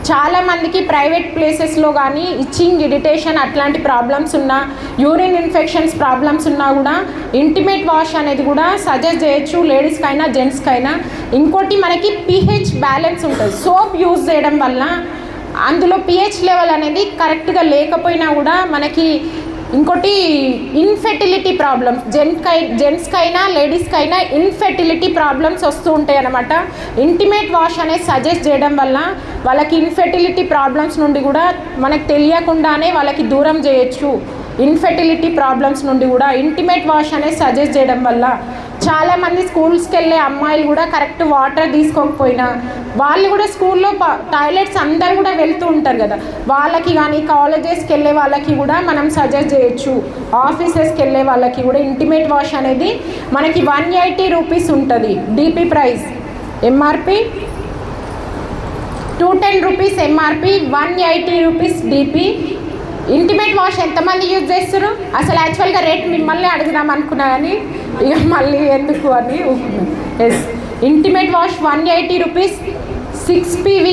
చాలామందికి ప్రైవేట్ ప్లేసెస్లో కానీ ఇచ్చింగ్, ఇరిటేషన్ అట్లాంటి ప్రాబ్లమ్స్ ఉన్నా, యూరిన్ ఇన్ఫెక్షన్స్ ప్రాబ్లమ్స్ ఉన్నా కూడా ఇంటిమేట్ వాష్ అనేది కూడా సజెస్ట్ చేయొచ్చు, లేడీస్కైనా జెంట్స్కైనా. ఇంకోటి మనకి pH బ్యాలెన్స్ ఉంటుంది. సోప్ యూజ్ చేయడం వల్ల అందులో pH లెవెల్ అనేది కరెక్ట్గా లేకపోయినా కూడా మనకి ఇంకోటి ఇన్ఫెర్టిలిటీ ప్రాబ్లమ్స్, జెంట్స్కైనా లేడీస్కైనా ఇన్ఫెర్టిలిటీ ప్రాబ్లమ్స్ వస్తూ ఉంటాయి అన్నమాట. ఇంటిమేట్ వాష్ అనేది సజెస్ట్ చేయడం వల్ల వాళ్ళకి ఇన్ఫెర్టిలిటీ ప్రాబ్లమ్స్ నుండి కూడా మనకు తెలియకుండానే వాళ్ళకి దూరం చేయొచ్చు. ఇన్ఫెర్టిలిటీ ప్రాబ్లమ్స్ నుండి కూడా ఇంటిమేట్ వాష్ అనేది సజెస్ట్ చేయడం వల్ల చాలామంది స్కూల్స్కి వెళ్ళే అమ్మాయిలు కూడా కరెక్ట్ వాటర్ తీసుకోకపోయినా, వాళ్ళు కూడా స్కూల్లో టాయిలెట్స్ అందరు కూడా వెళ్తూ ఉంటారు కదా, వాళ్ళకి కానీ కాలేజెస్కి వెళ్ళే వాళ్ళకి కూడా మనం సజెస్ట్ చేయొచ్చు. ఆఫీసెస్కి వెళ్ళే వాళ్ళకి కూడా ఇంటిమేట్ వాష్ అనేది మనకి 180 రూపీస్ ఉంటుంది DP price. MRP 210 rupees MRP, 180 rupees DP. Intimate wash ఎంతమంది యూజ్ చేస్తారు? అసలు యాక్చువల్గా రేట్ మిమ్మల్ని అడుగుదాం అనుకున్నా కానీ ఇక మళ్ళీ ఎందుకు అని ఊరుకున్నాను. Yes, intimate wash 180 rupees, 6 PV.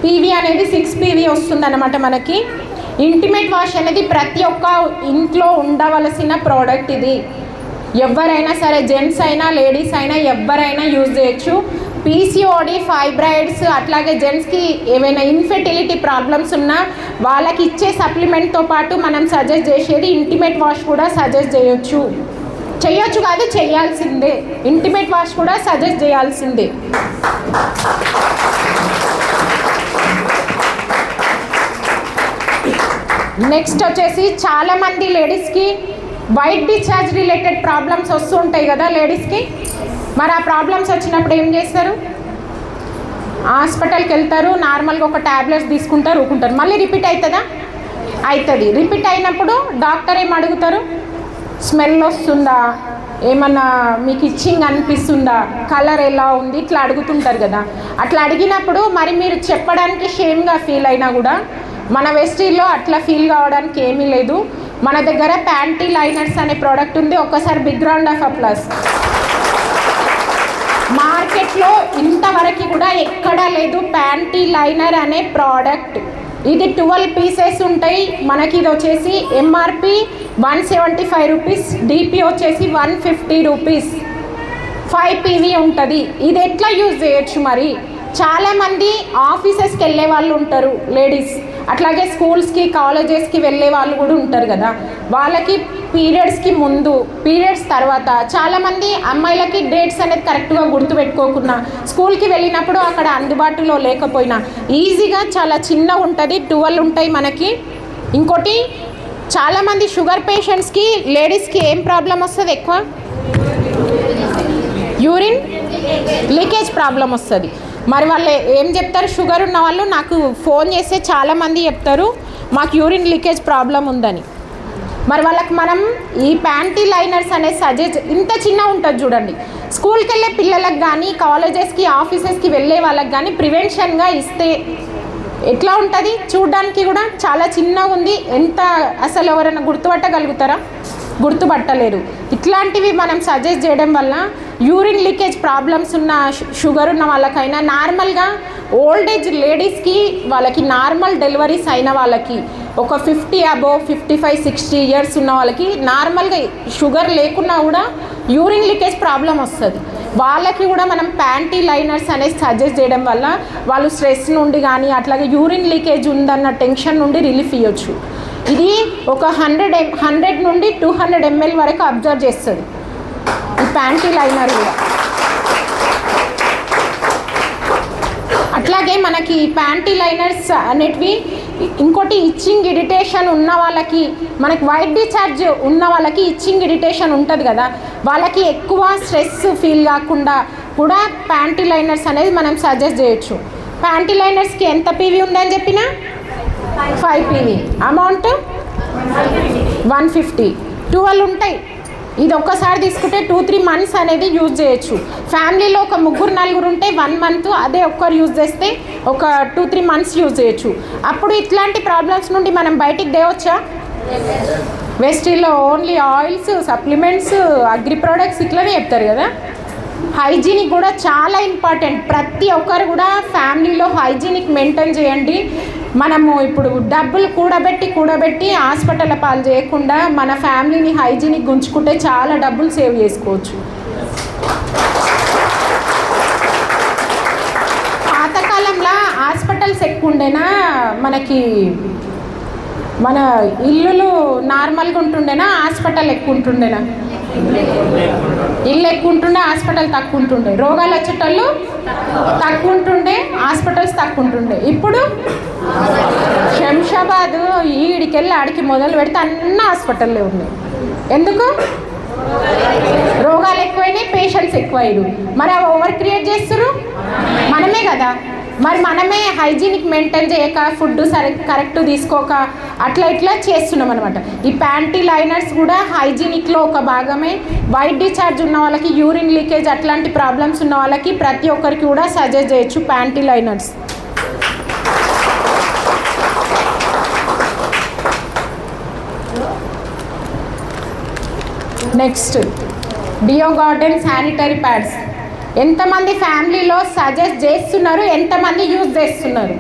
PV అనేది 6 PV వస్తుంది అన్నమాట మనకి. ఇంటిమేట్ వాష్ అనేది ప్రతి ఒక్క ఇంట్లో ఉండవలసిన ప్రోడక్ట్ ఇది. ఎవరైనా సరే, జెంట్స్ అయినా లేడీస్ అయినా ఎవరైనా యూజ్ చేయొచ్చు. PCOD, ఫైబ్రాయిడ్స్, అట్లాగే జెంట్స్కి ఏమైనా ఇన్ఫెర్టిలిటీ ప్రాబ్లమ్స్ ఉన్నా వాళ్ళకి ఇచ్చే సప్లిమెంట్తో పాటు మనం సజెస్ట్ చేసేది ఇంటిమేట్ వాష్ కూడా సజెస్ట్ చేయొచ్చు. కాదు, చేయాల్సిందే. ఇంటిమేట్ వాష్ కూడా సజెస్ట్ చేయాల్సిందే. నెక్స్ట్ వచ్చేసి చాలామంది లేడీస్కి వైట్ డిశ్చార్జ్ రిలేటెడ్ ప్రాబ్లమ్స్ వస్తూ ఉంటాయి కదా లేడీస్కి. మరి ఆ ప్రాబ్లమ్స్ వచ్చినప్పుడు ఏం చేస్తారు? హాస్పిటల్కి వెళ్తారు, నార్మల్గా ఒక ట్యాబ్లెట్స్ తీసుకుంటారు, ఊరుకుంటారు. మళ్ళీ రిపీట్ అవుతుందా? అవుతుంది. రిపీట్ అయినప్పుడు డాక్టర్ ఏం అడుగుతారు? స్మెల్ వస్తుందా, ఏమన్నా మీకు ఇచ్చింగ్ అనిపిస్తుందా, కలర్ ఎలా ఉంది, ఇట్లా అడుగుతుంటారు కదా. అట్లా అడిగినప్పుడు మరి మీరు చెప్పడానికి షేమ్గా ఫీల్ అయినా కూడా మన వెస్టీల్లో అట్లా ఫీల్ కావడానికి ఏమీ లేదు. మన దగ్గర ప్యాంటీ లైనర్స్ అనే ప్రోడక్ట్ ఉంది. ఒక్కసారి బిగ్ రౌండ్ ఆఫ్ అప్లాస్. మార్కెట్లో ఇంతవరకు కూడా ఎక్కడా లేదు ప్యాంటీ లైనర్ అనే ప్రోడక్ట్. ఇది 12 పీసెస్ ఉంటాయి మనకి. ఇది వచ్చేసి ఎంఆర్పి 175 రూపీస్, డిపి వచ్చేసి 150 రూపీస్, 5 PV ఉంటుంది. ఇది ఎట్లా యూజ్ చేయొచ్చు? మరి చాలామంది ఆఫీసెస్కి వెళ్ళే వాళ్ళు ఉంటారు లేడీస్, అట్లాగే స్కూల్స్కి కాలేజెస్కి వెళ్ళే వాళ్ళు కూడా ఉంటారు కదా. వాళ్ళకి పీరియడ్స్కి ముందు, పీరియడ్స్ తర్వాత చాలామంది అమ్మాయిలకి డేట్స్ అనేది కరెక్ట్గా గుర్తుపెట్టుకోకుండా స్కూల్కి వెళ్ళినప్పుడు అక్కడ అందుబాటులో లేకపోయినా ఈజీగా చాలా చిన్న ఉంటుంది, 12 ఉంటాయి మనకి. ఇంకోటి చాలామంది షుగర్ పేషెంట్స్కి లేడీస్కి ఏం ప్రాబ్లం వస్తుంది? ఎక్కువ యూరిన్ లీకేజ్ ప్రాబ్లం వస్తుంది. మరి వాళ్ళు ఏం చెప్తారు? షుగర్ ఉన్న వాళ్ళు నాకు ఫోన్ చేస్తే చాలామంది చెప్తారు మాకు యూరిన్ లీకేజ్ ప్రాబ్లం ఉందని. మరి వాళ్ళకి మనం ఈ ప్యాంటీ లైనర్స్ అనేది సజెస్ట్, ఇంత చిన్న ఉంటుంది చూడండి, స్కూల్కి వెళ్ళే పిల్లలకు కానీ కాలేజెస్కి ఆఫీసెస్కి వెళ్ళే వాళ్ళకి కానీ ప్రివెన్షన్గా ఇస్తే ఎట్లా ఉంటుంది? చూడడానికి కూడా చాలా చిన్నగా ఉంది. ఎంత అసలు ఎవరైనా గుర్తుపట్టగలుగుతారా? గుర్తుపట్టలేరు. ఇట్లాంటివి మనం సజెస్ట్ చేయడం వల్ల యూరిన్ లీకేజ్ ప్రాబ్లమ్స్ ఉన్న, షుగర్ ఉన్న వాళ్ళకైనా, నార్మల్గా ఓల్డ్ ఏజ్ లేడీస్కి, వాళ్ళకి నార్మల్ డెలివరీస్ అయిన వాళ్ళకి, ఒక 50 అబోవ్ 55-60 ఇయర్స్ ఉన్న వాళ్ళకి నార్మల్గా షుగర్ లేకున్నా కూడా యూరిన్ లీకేజ్ ప్రాబ్లం వస్తుంది. వాళ్ళకి కూడా మనం ప్యాంటీ లైనర్స్ అనేది సజెస్ట్ చేయడం వల్ల వాళ్ళు స్ట్రెస్ నుండి కానీ అట్లాగే యూరిన్ లీకేజ్ ఉందన్న టెన్షన్ నుండి రిలీఫ్ ఇవ్వచ్చు. ఇది ఒక 100 నుండి 200 ml వరకు అబ్జర్వ్ చేస్తుంది. ప్యాంటీ లైనర్ కూడా. అట్లాగే మనకి ప్యాంటీ లైనర్స్ అనేటివి ఇంకోటి ఇచ్చింగ్ ఇరిటేషన్ ఉన్న వాళ్ళకి, మనకి వైట్ డిశ్చార్జ్ ఉన్న వాళ్ళకి ఇచ్చింగ్ ఇరిటేషన్ ఉంటుంది కదా, వాళ్ళకి ఎక్కువ స్ట్రెస్ ఫీల్ కాకుండా కూడా ప్యాంటీ లైనర్స్ అనేది మనం సజెస్ట్ చేయొచ్చు. ప్యాంటీ లైనర్స్కి ఎంత పీవీ ఉందని చెప్పిన 5 పీవీ, అమౌంట్ 150, 12 ఉంటాయి. ఇది ఒక్కసారి తీసుకుంటే 2-3 మంత్స్ అనేది యూజ్ చేయొచ్చు. ఫ్యామిలీలో ఒక 3-4 ఉంటే 1 మంత్, అదే ఒక్కరు యూజ్ చేస్తే ఒక 2-3 మంత్స్ యూజ్ చేయొచ్చు. అప్పుడు ఇట్లాంటి ప్రాబ్లమ్స్ నుండి మనం బయటికి తేవచ్చా? వెస్టీలో only oils, supplements, agri products ఇట్లనే చెప్తారు కదా. హైజీనిక్ కూడా చాలా ఇంపార్టెంట్. ప్రతి ఒక్కరు కూడా ఫ్యామిలీలో హైజీనిక్ మెయింటైన్ చేయండి. మనము ఇప్పుడు డబ్బులు కూడబెట్టి హాస్పిటల్ పాలు చేయకుండా మన ఫ్యామిలీని హైజీనిక్ ఉంచుకుంటే చాలా డబ్బులు సేవ్ చేసుకోవచ్చు. పాతకాలంలో హాస్పిటల్స్ ఎక్కువ ఉండేనా, మనకి మన ఇల్లులు నార్మల్గా ఉంటుండేనా, హాస్పిటల్ ఎక్కువ ఉంటుండేనా? ఇల్లు ఎక్కువ ఉంటుండే, హాస్పిటల్ తక్కువ ఉంటుండే. రోగాలు వచ్చేటోళ్ళు తక్కువ ఉంటుండే, హాస్పిటల్స్ తక్కువ ఉంటుండే. ఇప్పుడు శంషాబాద్ ఈడికెళ్ళి ఆడికి మొదలు పెడితే అన్న హాస్పిటల్లే ఉన్నాయి. ఎందుకు? రోగాలు ఎక్కువైనాయి, పేషెంట్స్ ఎక్కువయ్యారు. మరి అవి ఓవర్ క్రియేట్ చేస్తారు మనమే కదా. మరి మనమే హైజీనిక్ మెయింటైన్ చేయక, ఫుడ్ కరెక్ట్ తీసుకోక అట్లా ఇట్లా చేస్తున్నాం అనమాట. ఈ ప్యాంటీ లైనర్స్ కూడా హైజీనిక్లో ఒక భాగమే. వైట్ డిశ్చార్జ్ ఉన్న వాళ్ళకి, యూరిన్ లీకేజ్ అట్లాంటి ప్రాబ్లమ్స్ ఉన్న వాళ్ళకి ప్రతి ఒక్కరికి కూడా సజెస్ట్ చేయొచ్చు panty liners. Next deo garden sanitary pads. ఎంతమంది ఫ్యామిలీలో సజెస్ట్ చేస్తున్నారు, ఎంతమంది యూజ్ చేస్తున్నారు?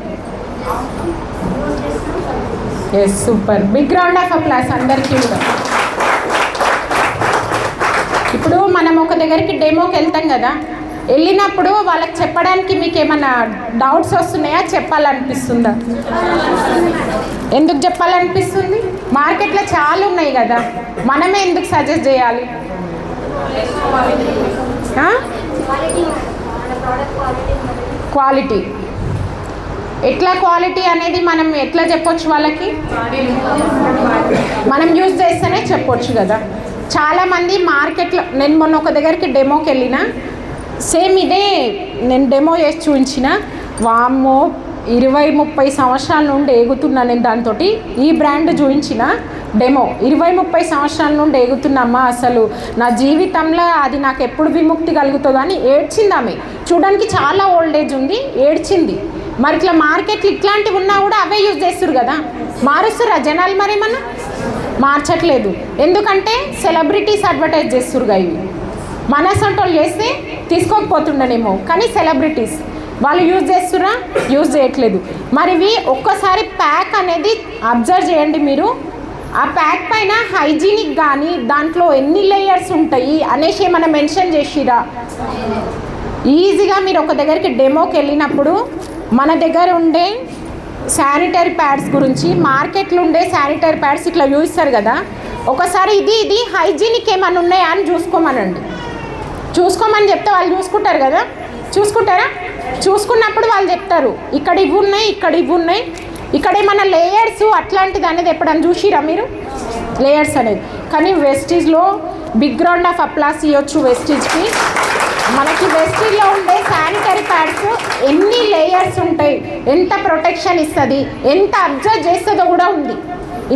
Yes, super. Big round of applause అందరికీ కూడా. ఇప్పుడు మనం ఒక దగ్గరికి డెమోకి వెళ్తాం కదా, వెళ్ళినప్పుడు వాళ్ళకి చెప్పడానికి మీకు ఏమైనా డౌట్స్ వస్తున్నాయా? చెప్పాలనిపిస్తుందా? ఎందుకు చెప్పాలనిపిస్తుంది? మార్కెట్లో చాలా ఉన్నాయి కదా, మనమే ఎందుకు సజెస్ట్ చేయాలి? క్వాలిటీ ఎట్లా, క్వాలిటీ అనేది మనం ఎట్లా చెప్పొచ్చు వాళ్ళకి? మనం యూజ్ చేస్తేనే చెప్పొచ్చు కదా. చాలామంది మార్కెట్లో, నేను మొన్న ఒక దగ్గరికి డెమోకి వెళ్ళిన, సేమ్ ఇదే నేను డెమో చేసి చూపించిన. వామ్మో, 20-30 సంవత్సరాల నుండి ఎగుతున్నా నేను దాంతో. ఈ బ్రాండ్ చూపించిన డెమో 20-30 సంవత్సరాల నుండి ఎగుతున్నామ్మా, అసలు నా జీవితంలో అది నాకు ఎప్పుడు విముక్తి కలుగుతుందో అని ఏడ్చింది ఆమె. చూడడానికి చాలా ఓల్డ్ ఏజ్ ఉంది, ఏడ్చింది. మరి ఇట్లా మార్కెట్లు ఇట్లాంటివి ఉన్నా కూడా అవే యూజ్ చేస్తారు కదా. మారుస్తురా జనాలు? మరి మన మార్చట్లేదు. ఎందుకంటే సెలబ్రిటీస్ అడ్వర్టైజ్ చేస్తురుగా ఇవి. మన సొంటోళ్ళు చేస్తే తీసుకోకపోతుండనేమో, కానీ సెలబ్రిటీస్ వాళ్ళు యూజ్ చేస్తురా? యూజ్ చేయట్లేదు. మరి ఇవి ఒక్కసారి ప్యాక్ అనేది అబ్జర్వ్ చేయండి మీరు. ఆ ప్యాక్ పైన హైజీనిక్ కానీ, దాంట్లో ఎన్ని లేయర్స్ ఉంటాయి అనేసి ఏమైనా మెన్షన్ చేసిరా? ఈజీగా మీరు ఒక దగ్గరికి డెమోకి వెళ్ళినప్పుడు మన దగ్గర ఉండే శానిటరీ ప్యాడ్స్ గురించి, మార్కెట్లో ఉండే శానిటరీ ప్యాడ్స్ ఇట్లా చూస్తారు కదా, ఒకసారి ఇది హైజీనిక్ ఏమైనా ఉన్నాయా అని చూసుకోమనండి. చూసుకోమని చెప్తే వాళ్ళు చూసుకుంటారు కదా. చూసుకుంటారా? చూసుకున్నప్పుడు వాళ్ళు చెప్తారు, ఇక్కడ ఇవి ఉన్నాయి, ఇక్కడ ఇవి ఉన్నాయి, ఇక్కడ ఏమన్నా లేయర్స్ అట్లాంటిది అనేది ఎప్పుడన్నా చూసిరా మీరు? లేయర్స్ అనేది. కానీ వెస్టీజ్లో బిగ్ రౌండ్ ఆఫ్ అప్లాస్ ఇవ్వచ్చు వెస్టీజ్కి. మనకి వెస్టీజ్లో ఉండే శానిటరీ ప్యాడ్స్ ఎన్ని లేయర్స్ ఉంటాయి, ఎంత ప్రొటెక్షన్ ఇస్తుంది, ఎంత అబ్జర్వ్ చేస్తుందో కూడా ఉంది.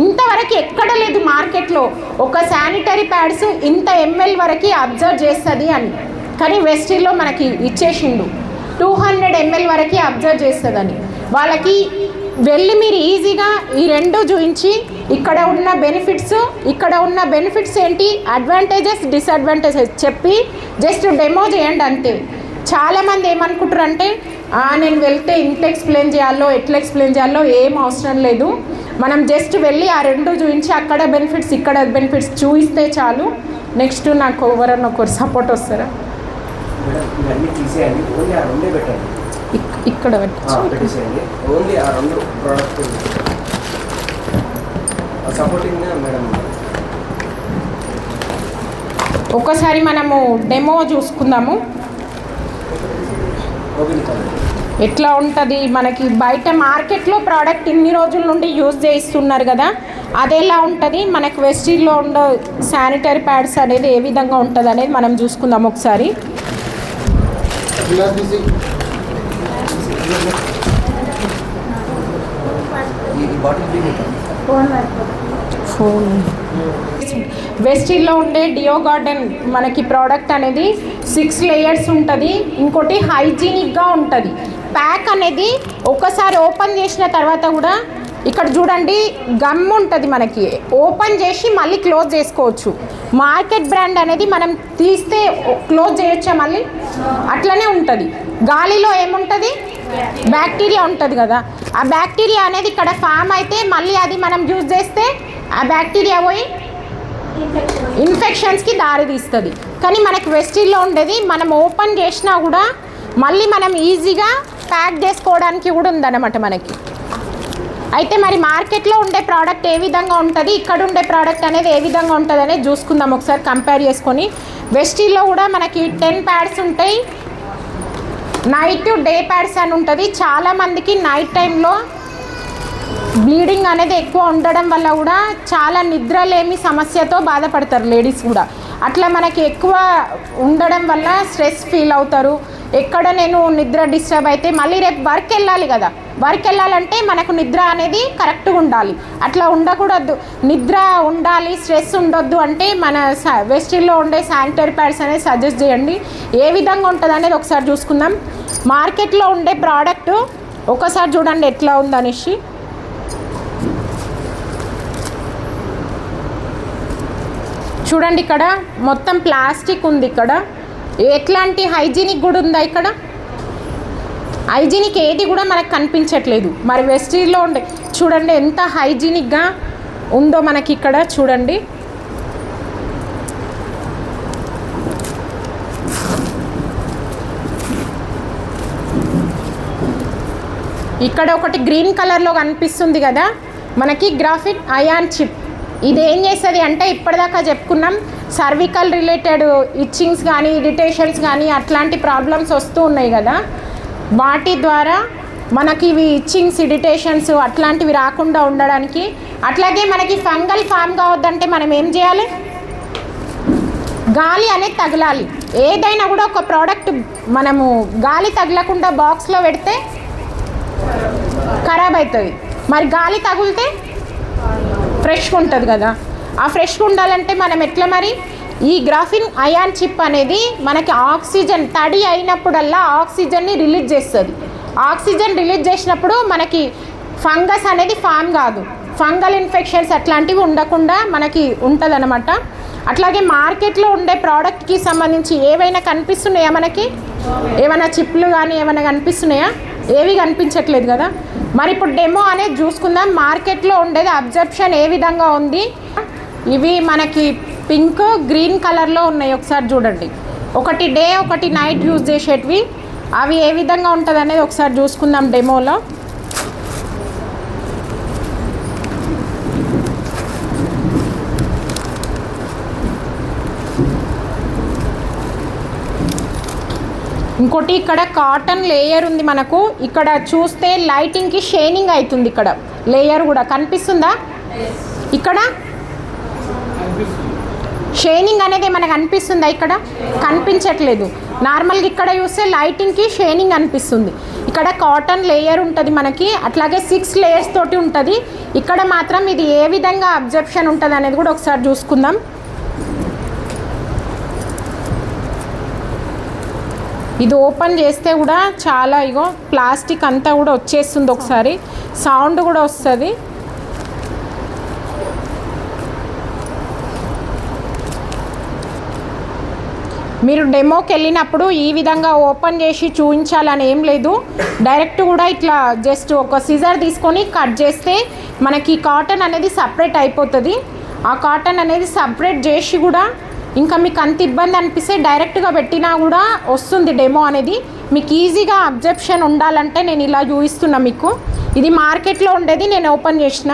ఇంతవరకు ఎక్కడ లేదు మార్కెట్లో ఒక శానిటరీ ప్యాడ్స్ ఇంత ఎంఎల్ వరకు అబ్జర్వ్ చేస్తుంది అని. కానీ వెస్టీజ్లో మనకి ఇచ్చేసిండు 200 ml వరకు అబ్జర్వ్ చేస్తుందని. వాళ్ళకి వెళ్ళి మీరు ఈజీగా ఈ రెండు చూపించి ఇక్కడ ఉన్న బెనిఫిట్స్ ఏంటి, అడ్వాంటేజెస్ డిసడ్వాంటేజెస్ చెప్పి జస్ట్ డెమో చేయండి అంతే. చాలామంది ఏమనుకుంటారు అంటే, నేను వెళ్తే ఇంత ఎక్స్ప్లెయిన్ చేయాలో, ఎట్లా ఎక్స్ప్లెయిన్ చేయాలో ఏం అవసరం లేదు, మనం జస్ట్ వెళ్ళి ఆ రెండు చూపించి అక్కడ బెనిఫిట్స్ ఇక్కడ బెనిఫిట్స్ చూపిస్తే చాలు. నెక్స్ట్ నాకు ఎవరన్నా ఒకరు సపోర్ట్ వస్తారా? ఇక్కడ పెట్టేసేయండి. ఓన్లీ ఆ రెండు ప్రోడక్ట్ సపోర్టింగ్ మేడం. ఒకసారి మనము డెమో చూసుకుందాము. ఎట్లా ఉంటుంది మనకి బయట మార్కెట్లో ప్రోడక్ట్ ఇన్ని రోజుల నుండి యూజ్ చేయిస్తున్నారు కదా, అది ఎలా ఉంటుంది, మనకు వెస్టీజ్లో ఉండే శానిటరీ ప్యాడ్స్ అనేది ఏ విధంగా ఉంటుంది అనేది మనం చూసుకుందాం ఒకసారి. వెస్టీజ్లో ఉండే డియో గార్డెన్ మనకి ప్రోడక్ట్ అనేది 6 లేయర్స్ ఉంటుంది. ఇంకోటి హైజీనిక్గా ఉంటుంది. ప్యాక్ అనేది ఒకసారి ఓపెన్ చేసిన తర్వాత కూడా ఇక్కడ చూడండి గమ్ ఉంటుంది, మనకి ఓపెన్ చేసి మళ్ళీ క్లోజ్ చేసుకోవచ్చు. మార్కెట్ బ్రాండ్ అనేది మనం తీస్తే క్లోజ్ చేయొచ్చా మళ్ళీ, అట్లనే ఉంటుంది. గాలిలో ఏముంటుంది, బ్యాక్టీరియా ఉంటుంది కదా, ఆ బ్యాక్టీరియా అనేది ఇక్కడ ఫామ్ అయితే మళ్ళీ అది మనం యూజ్ చేస్తే ఆ బ్యాక్టీరియా పోయి ఇన్ఫెక్షన్స్కి దారి తీస్తుంది. కానీ మనకి వెస్టీజ్లో ఉండేది మనం ఓపెన్ చేసినా కూడా మళ్ళీ మనం ఈజీగా ప్యాక్ చేసుకోవడానికి కూడా ఉందన్నమాట మనకి. అయితే మరి మార్కెట్లో ఉండే ప్రోడక్ట్ ఏ విధంగా ఉంటుంది, ఇక్కడ ఉండే ప్రోడక్ట్ అనేది ఏ విధంగా ఉంటుంది అనేది చూసుకుందాం ఒకసారి కంపేర్ చేసుకొని. వెస్టీజ్లో కూడా మనకి 10 ప్యాడ్స్ ఉంటాయి. నైట్ డే ప్యాడ్స్ అని ఉంటుంది. చాలామందికి నైట్ టైంలో బ్లీడింగ్ అనేది ఎక్కువ ఉండడం వల్ల కూడా చాలా నిద్రలేమి సమస్యతో బాధపడతారు లేడీస్ కూడా. అట్లా మనకి ఎక్కువ ఉండడం వల్ల స్ట్రెస్ ఫీల్ అవుతారు. ఎక్కడ నేను నిద్ర డిస్టర్బ్ అయితే మళ్ళీ రేపు వర్క్ వెళ్ళాలి కదా, వర్క్ వెళ్ళాలంటే మనకు నిద్ర అనేది కరెక్ట్గా ఉండాలి. అట్లా ఉండకూడదు, నిద్ర ఉండాలి, స్ట్రెస్ ఉండొద్దు అంటే మన వెస్టీజ్లో ఉండే శానిటరీ ప్యాడ్స్ అనేది సజెస్ట్ చేయండి. ఏ విధంగా ఉంటుంది అనేది ఒకసారి చూసుకుందాం. మార్కెట్లో ఉండే ప్రోడక్ట్ ఒకసారి చూడండి ఎట్లా ఉందనేసి. చూడండి ఇక్కడ మొత్తం ప్లాస్టిక్ ఉంది. ఇక్కడ ఎట్లాంటి హైజీనిక్ కూడా ఉందా, ఇక్కడ హైజీనిక్ ఏది కూడా మనకు కనిపించట్లేదు. మరి వెస్టీజ్లో ఉండే చూడండి ఎంత హైజీనిక్గా ఉందో మనకి ఇక్కడ చూడండి. ఇక్కడ ఒకటి గ్రీన్ కలర్లో కనిపిస్తుంది కదా మనకి గ్రాఫిట్ అయాన్ చిప్. ఇది ఏం చేస్తుంది అంటే ఇప్పటిదాకా చెప్పుకున్నాం సర్వికల్ రిలేటెడ్ ఇచ్చింగ్స్ కానీ ఇరిటేషన్స్ కానీ అట్లాంటి ప్రాబ్లమ్స్ వస్తూ ఉన్నాయి కదా, వాటి ద్వారా మనకి ఇవి ఇచ్చింగ్స్ ఇరిటేషన్స్ అట్లాంటివి రాకుండా ఉండడానికి. అట్లాగే మనకి ఫంగల్ ఫామ్ కావద్దంటే మనం ఏం చేయాలి, గాలి అనేది తగలాలి. ఏదైనా కూడా ఒక ప్రోడక్ట్ మనము గాలి తగలకుండా బాక్స్లో పెడితే ఖరాబ్ అవుతుంది. మరి గాలి తగిలితే ఫ్రెష్గా ఉంటుంది కదా, ఆ ఫ్రెష్గా ఉండాలంటే మనం ఎట్లా మరి ఈ గ్రాఫిన్ అయాన్ చిప్ అనేది మనకి ఆక్సిజన్ తడి అయినప్పుడల్లా ఆక్సిజన్ని రిలీజ్ చేస్తుంది. ఆక్సిజన్ రిలీజ్ చేసినప్పుడు మనకి ఫంగస్ అనేది ఫామ్ కాదు, ఫంగల్ ఇన్ఫెక్షన్స్ అట్లాంటివి ఉండకుండా మనకి ఉంటుంది అన్నమాట. అట్లాగే మార్కెట్లో ఉండే ప్రోడక్ట్కి సంబంధించి ఏవైనా కనిపిస్తున్నాయా మనకి, ఏమైనా చిప్లు కానీ ఏమైనా కనిపిస్తున్నాయా, ఏవి కనిపించట్లేదు కదా. మరి ఇప్పుడు డెమో అనేది చూసుకుందాం. మార్కెట్లో ఉండేది అబ్జర్ప్షన్ ఏ విధంగా ఉంది. ఇవి మనకి పింక్ గ్రీన్ కలర్లో ఉన్నాయి, ఒకసారి చూడండి. ఒకటి డే ఒకటి నైట్ యూజ్ చేసేటివి, అవి ఏ విధంగా ఉంటుంది అనేది ఒకసారి చూసుకుందాం డెమోలో. ఇంకోటి ఇక్కడ కాటన్ లేయర్ ఉంది మనకు. ఇక్కడ చూస్తే లైటింగ్కి షైనింగ్ అవుతుంది. ఇక్కడ లేయర్ కూడా కనిపిస్తుందా, ఇక్కడ షైనింగ్ అనేది మనకు అనిపిస్తుందా, ఇక్కడ కనిపించట్లేదు. నార్మల్గా ఇక్కడ చూస్తే లైటింగ్కి షైనింగ్ అనిపిస్తుంది. ఇక్కడ కాటన్ లేయర్ ఉంటుంది మనకి, అట్లాగే 6 లేయర్స్ తోటి ఉంటుంది. ఇక్కడ మాత్రం ఇది ఏ విధంగా అబ్జర్ప్షన్ ఉంటుంది అనేది కూడా ఒకసారి చూసుకుందాం. ఇది ఓపెన్ చేస్తే కూడా చాలా ఇగో ప్లాస్టిక్ అంతా కూడా వచ్చేస్తుంది, ఒకసారి సౌండ్ కూడా వస్తుంది. మీరు డెమోకి వెళ్ళినప్పుడు ఈ విధంగా ఓపెన్ చేసి చూపించాలని ఏం లేదు, డైరెక్ట్ కూడా ఇట్లా జస్ట్ ఒక సిజర్ తీసుకొని కట్ చేస్తే మనకి కాటన్ అనేది సపరేట్ అయిపోతుంది. ఆ కాటన్ అనేది సపరేట్ చేసి కూడా ఇంకా మీకు అంత ఇబ్బంది అనిపిస్తే డైరెక్ట్గా పెట్టినా కూడా వస్తుంది డెమో అనేది. మీకు ఈజీగా అబ్జర్ప్షన్ ఉండాలంటే నేను ఇలా చూపిస్తున్నా మీకు. ఇది మార్కెట్లో ఉండేది, నేను ఓపెన్ చేసిన.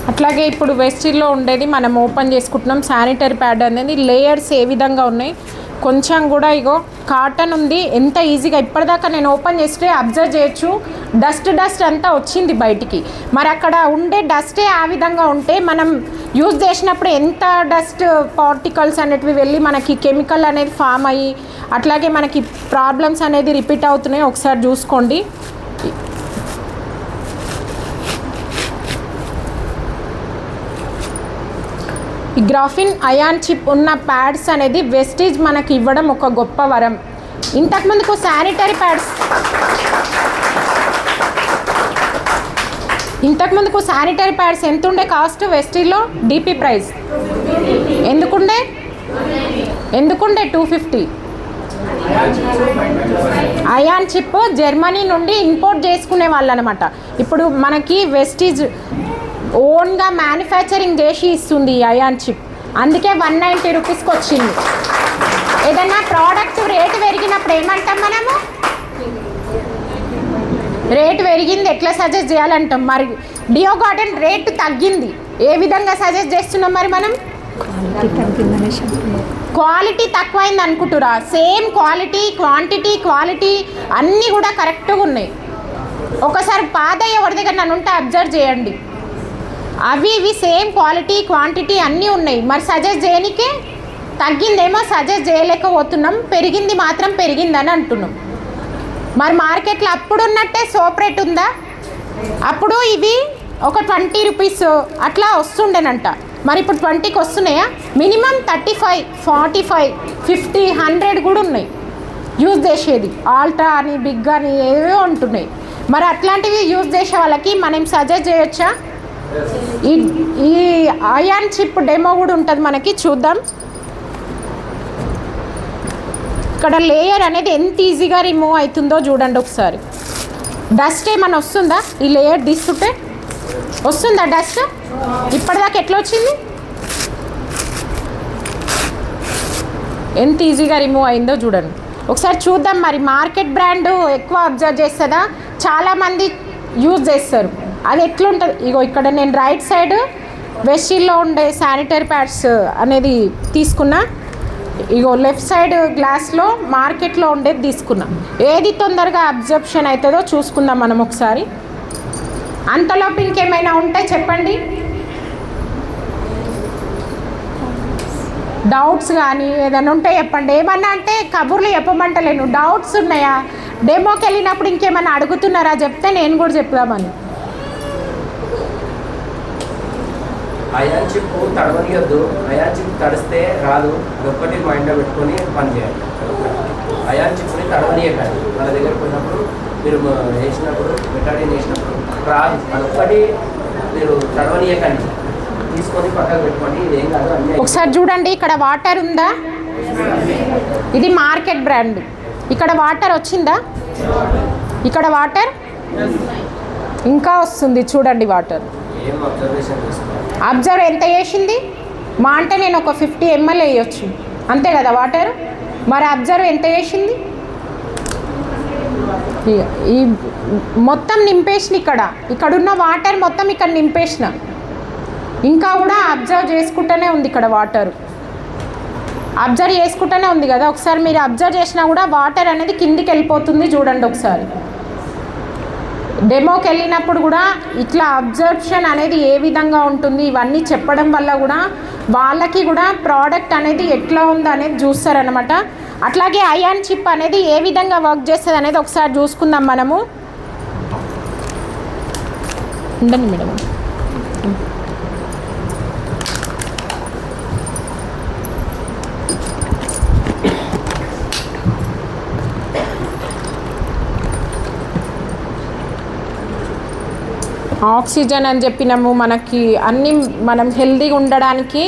అట్లాగే ఇప్పుడు వెస్టిల్లో ఉండేది మనం ఓపెన్ చేసుకుంటున్నాం. శానిటరీ ప్యాడ్ అనేది లేయర్స్ ఏ విధంగా ఉన్నాయి, కొంచెం కూడా ఇగో కాటన్ ఉంది. ఎంత ఈజీగా ఇప్పటిదాకా నేను ఓపెన్ చేస్తే అబ్జర్వ్ చేయొచ్చు, డస్ట్ అంతా వచ్చింది బయటికి. మరి అక్కడ ఉండే డస్టే ఆ విధంగా ఉంటే మనం యూజ్ చేసినప్పుడు ఎంత డస్ట్ పార్టికల్స్ అనేటివి వెళ్ళి మనకి కెమికల్ అనేది ఫామ్ అయ్యి అట్లాగే మనకి ప్రాబ్లమ్స్ అనేది రిపీట్ అవుతున్నాయి. ఒకసారి చూసుకోండి. ఈ గ్రాఫిన్ అయాన్ చిప్ ఉన్న ప్యాడ్స్ అనేది వెస్టీజ్ మనకి ఇవ్వడం ఒక గొప్ప వరం. ఇంతకుముందుకు శానిటరీ ప్యాడ్స్ ఎంత ఉండే కాస్ట్ వెస్టీజ్లో? డిపి ప్రైస్ ఎందుకుండే 250. అయాన్ చిప్ జర్మనీ నుండి ఇంపోర్ట్ చేసుకునే వాళ్ళు అనమాట. ఇప్పుడు మనకి వెస్టీజ్ ఓన్గా మ్యానుఫ్యాక్చరింగ్ చేసి ఇస్తుంది ఈ అయాన్ చిప్. అందుకే 190 రూపీస్కి వచ్చింది. ఏదైనా ప్రోడక్ట్ రేటు పెరిగినప్పుడు ఏమంటాం మనము? రేటు పెరిగింది ఎట్లా సజెస్ట్ చేయాలంటాం. మరి డియో గార్డెన్ రేటు తగ్గింది, ఏ విధంగా సజెస్ట్ చేస్తున్నాం మరి మనం? క్వాలిటీ తక్కువైంది అనుకుంటురా? సేమ్ క్వాలిటీ, క్వాంటిటీ అన్నీ కూడా కరెక్ట్గా ఉన్నాయి. ఒకసారి పాత ఎవరి దగ్గర నన్ను ఉంటే అబ్జర్వ్ చేయండి. అవి సేమ్ క్వాలిటీ క్వాంటిటీ అన్నీ ఉన్నాయి. మరి సజెస్ట్ చేయనికే తగ్గిందేమో సజెస్ట్ చేయలేకపోతున్నాం, పెరిగింది మాత్రం పెరిగిందని అంటున్నాం. మరి మార్కెట్లో అప్పుడు ఉన్నట్టే సోప్ రేట్ ఉందా? అప్పుడు ఇవి ఒక 20 రూపీస్ అట్లా వస్తుండేనంట. మరి ఇప్పుడు 20కి వస్తున్నాయా? మినిమం 35, 45, 50, 100 కూడా ఉన్నాయి యూజ్ చేసేది. ఆల్ట్రా అని బిగ్ అని ఏవో ఉంటున్నాయి. మరి అట్లాంటివి యూజ్ చేసే వాళ్ళకి మనం సజెస్ట్ చేయొచ్చా? ఈ అయాన్ చిప్ డెమో కూడా ఉంటుంది మనకి, చూద్దాం. ఇక్కడ లేయర్ అనేది ఎంత ఈజీగా రిమూవ్ అవుతుందో చూడండి ఒకసారి. డస్ట్ ఏమైనా వస్తుందా? ఈ లేయర్ తీస్తుంటే వస్తుందా డస్ట్? ఇప్పటిదాకా ఎట్లా వచ్చింది? ఎంత ఈజీగా రిమూవ్ అయిందో చూడండి ఒకసారి. చూద్దాం మరి మార్కెట్ బ్రాండ్ ఎక్కువ అబ్జర్వ్ చేస్తుందా? చాలామంది యూజ్ చేస్తారు, అది ఎట్లుంటుంది? ఇగో ఇక్కడ నేను రైట్ సైడ్ వెస్టిల్లో ఉండే శానిటరీ ప్యాడ్స్ అనేది తీసుకున్నా. ఇగో లెఫ్ట్ సైడ్ గ్లాస్లో మార్కెట్లో ఉండేది తీసుకున్నా. ఏది తొందరగా అబ్జర్ప్షన్ అవుతుందో చూసుకుందాం మనం ఒకసారి. అంతలోపు ఇంకేమైనా ఉంటే చెప్పండి. డౌట్స్ కానీ ఏదైనా ఉంటే చెప్పండి. ఏమన్నా అంటే కబుర్లు చెప్పమంటలేను, డౌట్స్ ఉన్నాయా? డెమోకి వెళ్ళినప్పుడు ఇంకేమైనా అడుగుతున్నారా చెప్తే నేను కూడా చెప్దామని. అయాన్ చిప్ తడవనియొద్దు. అయాన్ చిప్ తడిస్తే రాదు, అదొక్కటి మైండ్లో పెట్టుకొని పని చేయాలి. అయాన్ చిప్ని తడవనియకండి. వాళ్ళ దగ్గర పోయినప్పుడు మీరు వేసినప్పుడు బెటాడిన్ వేసినప్పుడు రాదు, అదొక్కటి మీరు తడవనియకండి. తీసుకొని పక్కకు పెట్టుకొని ఇదేం కాదు అన్నీ. ఒకసారి చూడండి, ఇక్కడ వాటర్ ఉందా? ఇది మార్కెట్ బ్రాండ్. ఇక్కడ వాటర్ వచ్చిందా? ఇక్కడ వాటర్ ఇంకా వస్తుంది చూడండి. వాటర్ ఏం అబ్జర్వేషన్ చేసుకోవాలి. అబ్జర్వ్ ఎంత చేసింది? మా అంటే నేను ఒక 50 ml వేయచ్చు అంతే కదా వాటర్. మరి అబ్జర్వ్ ఎంత చేసింది? ఈ మొత్తం నింపేసిన, ఇక్కడున్న వాటర్ మొత్తం ఇక్కడ నింపేసిన. ఇంకా కూడా అబ్జర్వ్ చేసుకుంటూనే ఉంది ఇక్కడ వాటర్, అబ్జర్వ్ చేసుకుంటూనే ఉంది కదా. ఒకసారి మీరు అబ్జర్వ్ చేసినా కూడా వాటర్ అనేది కిందికి వెళ్ళిపోతుంది చూడండి ఒకసారి. డెమోకి వెళ్ళినప్పుడు కూడా ఇట్లా అబ్జర్ప్షన్ అనేది ఏ విధంగా ఉంటుంది ఇవన్నీ చెప్పడం వల్ల కూడా వాళ్ళకి కూడా ప్రోడక్ట్ అనేది ఎట్లా ఉందో అనేది చూస్తారనమాట. అట్లాగే అయాన్ చిప్ అనేది ఏ విధంగా వర్క్ చేస్తుంది అనేది ఒకసారి చూసుకుందాం మనము. ఉండండి మేడం. ఆక్సిజన్ అని చెప్పినాము, మనకి అన్నీ మనం హెల్తీగా ఉండడానికి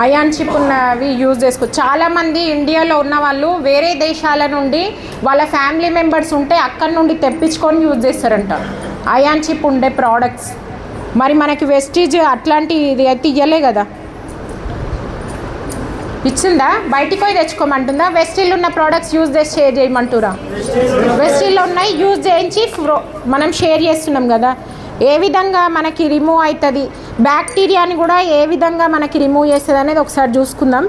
అయాన్ చిప్ ఉన్నవి యూజ్ చేసుకోవచ్చు. చాలామంది ఇండియాలో ఉన్న వాళ్ళు వేరే దేశాల నుండి వాళ్ళ ఫ్యామిలీ మెంబర్స్ ఉంటే అక్కడి నుండి తెప్పించుకొని యూజ్ చేస్తారంట అయాన్ చిప్ ఉండే ప్రోడక్ట్స్. మరి మనకి వెస్టీజ్ అట్లాంటి ఇది అయితే ఇయ్యలే కదా, ఇచ్చిందా? బయటికి పోయి తెచ్చుకోమంటుందా? వెస్టీల్లో ఉన్న ప్రోడక్ట్స్ యూజ్ చేసి షేర్ చేయమంటురా? వెస్టీల్లో ఉన్నాయి యూజ్ చేయించి మనం షేర్ చేస్తున్నాం కదా. ఏ విధంగా మనకి రిమూవ్ అవుతుంది, బ్యాక్టీరియాని కూడా ఏ విధంగా మనకి రిమూవ్ చేస్తుంది అనేది ఒకసారి చూసుకుందాం.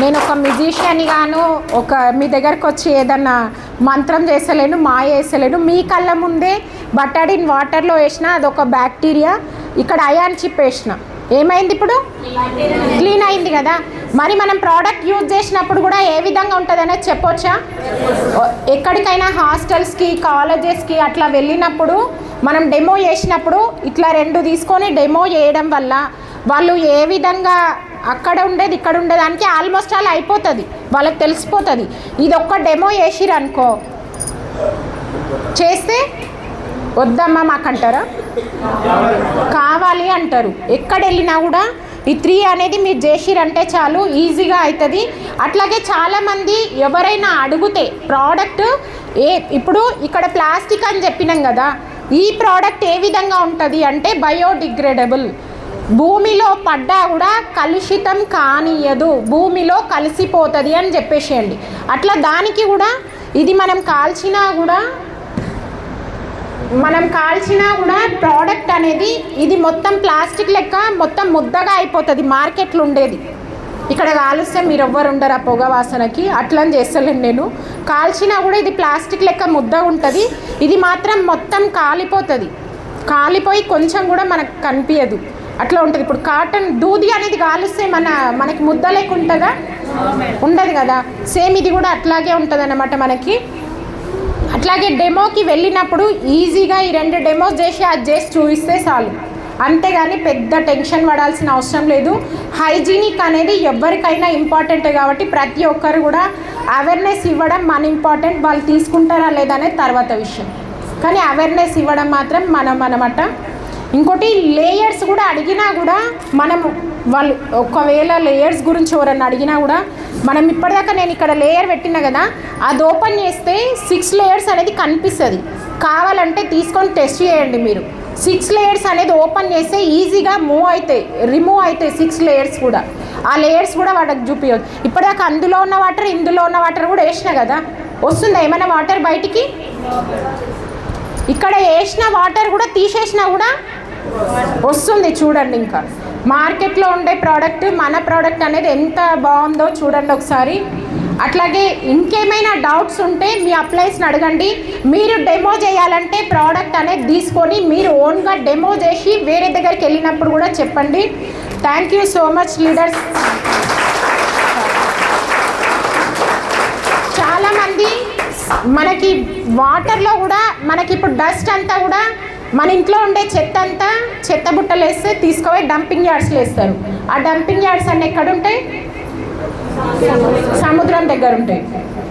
నేను ఒక మ్యూజిషియన్ గాను మీ దగ్గరకు వచ్చి ఏదన్నా మంత్రం చేసలేను, మాయ వేసలేను. మీ కళ్ళ ముందే బటాడిన్ వాటర్లో వేసిన అదొక బ్యాక్టీరియా, ఇక్కడ అయాన్ చిప్ వేసిన ఏమైంది, ఇప్పుడు క్లీన్ అయింది కదా. మరి మనం ప్రోడక్ట్ యూజ్ చేసినప్పుడు కూడా ఏ విధంగా ఉంటుంది అనేది చెప్పొచ్చా? ఎక్కడికైనా హాస్టల్స్కి, కాలేజెస్కి అట్లా వెళ్ళినప్పుడు మనం డెమో చేసినప్పుడు ఇట్లా 2 తీసుకొని డెమో చేయడం వల్ల వాళ్ళు ఏ విధంగా అక్కడ ఉండేది ఇక్కడ ఉండేదానికి ఆల్మోస్ట్ ఆల్ అయిపోతుంది, వాళ్ళకి తెలిసిపోతుంది. ఇది ఒక్క డెమో చేసిరు అనుకో, చేస్తే వద్దమ్మా మాకంటారా, కావాలి అంటారు. ఎక్కడ వెళ్ళినా కూడా ఈ 3 అనేది మీరు చేసిరంటే చాలు, ఈజీగా అవుతుంది. అట్లాగే చాలామంది ఎవరైనా అడిగితే ప్రోడక్ట్ ఇప్పుడు ఇక్కడ ప్లాస్టిక్ అని చెప్పినాం కదా, ఈ ప్రోడక్ట్ ఏ విధంగా ఉంటుంది అంటే బయోడిగ్రేడబుల్, భూమిలో పడ్డా కూడా కలుషితం కానియదు, భూమిలో కలిసిపోతుంది అని చెప్పేసేయండి. అట్లా దానికి కూడా ఇది మనం కాల్చినా కూడా ప్రోడక్ట్ అనేది ఇది మొత్తం ప్లాస్టిక్ లెక్క మొత్తం ముద్దగా అయిపోతుంది మార్కెట్లో ఉండేది. ఇక్కడ కాలుస్తే మీరు ఎవ్వరు ఉండరు ఆ పొగ వాసనకి, అట్లని చేస్తలేను నేను. కాల్చినా కూడా ఇది ప్లాస్టిక్ లెక్క ముద్దగా ఉంటుంది, ఇది మాత్రం మొత్తం కాలిపోతుంది, కాలిపోయి కొంచెం కూడా మనకు కనిపించదు, అట్లా ఉంటుంది. ఇప్పుడు కాటన్ దూది అనేది కాలుస్తే మనకి ముద్ద లేక ఉంటుందా, ఉండదు కదా. సేమ్ ఇది కూడా అట్లాగే ఉంటుంది అన్నమాట మనకి. అట్లాగే డెమోకి వెళ్ళినప్పుడు ఈజీగా ఈ 2 డెమోస్ చేసి అది చేసి చూపిస్తే చాలు, అంతేగాని పెద్ద టెన్షన్ పడాల్సిన అవసరం లేదు. హైజీనిక్ అనేది ఎవరికైనా ఇంపార్టెంట్ కాబట్టి ప్రతి ఒక్కరు కూడా అవేర్నెస్ ఇవ్వడం మన ఇంపార్టెంట్. వాళ్ళు తీసుకుంటారా లేదా అనేది తర్వాత విషయం, కానీ అవేర్నెస్ ఇవ్వడం మాత్రం మనం అన్నమాట. ఇంకోటి లేయర్స్ కూడా అడిగినా కూడా వాళ్ళు ఒకవేళ లేయర్స్ గురించి ఎవరన్నా అడిగినా కూడా మనం ఇప్పటిదాకా నేను ఇక్కడ లేయర్ పెట్టినా కదా, అది ఓపెన్ చేస్తే 6 లేయర్స్ అనేది కనిపిస్తుంది. కావాలంటే తీసుకొని టెస్ట్ చేయండి మీరు. 6 లేయర్స్ అనేది ఓపెన్ చేస్తే ఈజీగా రిమూవ్ అవుతాయి 6 లేయర్స్ కూడా. ఆ లేయర్స్ కూడా వాటికి చూపించదు. ఇప్పటిదాకా అందులో ఉన్న వాటర్ ఇందులో ఉన్న వాటర్ కూడా వేసినా కదా, వస్తుందా ఏమైనా వాటర్ బయటికి? ఇక్కడ వేసిన వాటర్ కూడా తీసేసినా కూడా వస్తుంది చూడండి. ఇంకా మార్కెట్లో ఉండే ప్రోడక్ట్ మన ప్రోడక్ట్ అనేది ఎంత బాగుందో చూడండి ఒకసారి. అట్లాగే ఇంకేమైనా డౌట్స్ ఉంటే మీ అప్లైస్ని అడగండి. మీరు డెమో చేయాలంటే ప్రోడక్ట్ అనేది తీసుకొని మీరు ఓన్గా డెమో చేసి వేరే దగ్గరికి వెళ్ళినప్పుడు కూడా చెప్పండి. Thank you so much leaders. చాలామంది మనకి వాటర్లో కూడా మనకి ఇప్పుడు డస్ట్ అంతా కూడా మన ఇంట్లో ఉండే చెత్త అంతా చెత్త బుట్టలు వేస్తే తీసుకుపోయి డంపింగ్ యార్డ్స్లో వేస్తారు. ఆ డంపింగ్ యార్డ్స్ అన్నీ ఎక్కడ ఉంటాయి? సముద్రం దగ్గర ఉంటాయి.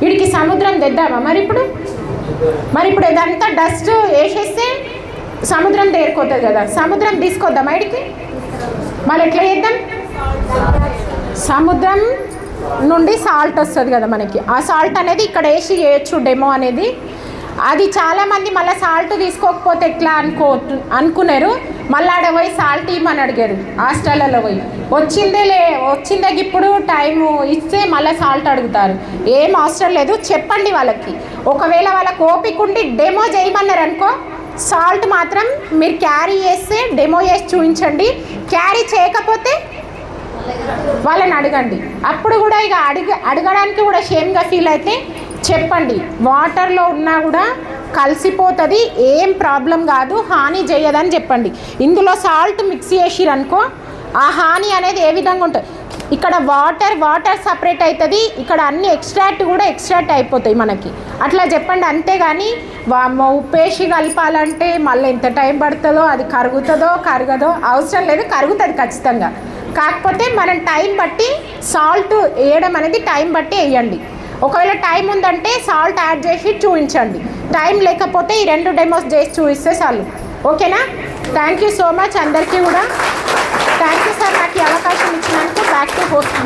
వీడికి సముద్రం తెద్దామా మరి ఇప్పుడు ఇదంతా డస్ట్ వేసేస్తే సముద్రం దేరుకోతుంది కదా, సముద్రం తీసుకొద్దామా వీడికి? మళ్ళీ ఎట్లా చేద్దాం? సముద్రం నుండి సాల్ట్ వస్తుంది కదా మనకి, ఆ సాల్ట్ అనేది ఇక్కడ వేసి చేయొచ్చు డెమో అనేది. అది చాలామంది మళ్ళీ సాల్ట్ తీసుకోకపోతే ఎట్లా అనుకున్నారు. మళ్ళీ ఆడ పోయి సాల్ట్ ఇవ్వమని అడిగారు హాస్టల్లో పోయి. వచ్చిందే ఇప్పుడు టైము ఇస్తే మళ్ళీ సాల్ట్ అడుగుతారు. ఏం అవసరం లేదు, చెప్పండి వాళ్ళకి. ఒకవేళ వాళ్ళకి ఓపిక ఉండి డెమో చేయమన్నారు అనుకో, సాల్ట్ మాత్రం మీరు క్యారీ చేస్తే డెమో చేసి చూపించండి. క్యారీ చేయకపోతే వాళ్ళని అడగండి. అప్పుడు కూడా ఇక అడగడానికి కూడా షేమ్గా ఫీల్ అయితే చెప్పండి. వాటర్లో ఉన్నా కూడా కలిసిపోతుంది, ఏం ప్రాబ్లం కాదు, హాని చేయదని చెప్పండి. ఇందులో సాల్ట్ మిక్స్ చేసిరనుకో ఆ హాని అనేది ఏ విధంగా ఉంటుంది? ఇక్కడ వాటర్ సపరేట్ అవుతుంది, ఇక్కడ అన్ని ఎక్స్ట్రాక్ట్ అయిపోతాయి మనకి. అట్లా చెప్పండి. అంతేగాని ఉప్పేసి కలపాలంటే మళ్ళీ ఎంత టైం పడుతుందో, అది కరగదో అవసరం లేదు, కరుగుతుంది ఖచ్చితంగా. కాకపోతే మనం టైం బట్టి సాల్ట్ వేయడం అనేది టైం బట్టి వేయండి. ఒకవేళ టైం ఉందంటే సాల్ట్ యాడ్ చేసి చూపించండి. టైం లేకపోతే ఈ 2 డెమోస్ చేసి చూపిస్తే చాలు. ఓకేనా? థ్యాంక్ యూ సో మచ్ అందరికీ కూడా. థ్యాంక్ యూ సార్, నాకు ఈ అవకాశం ఇచ్చినందుకు. Back to host.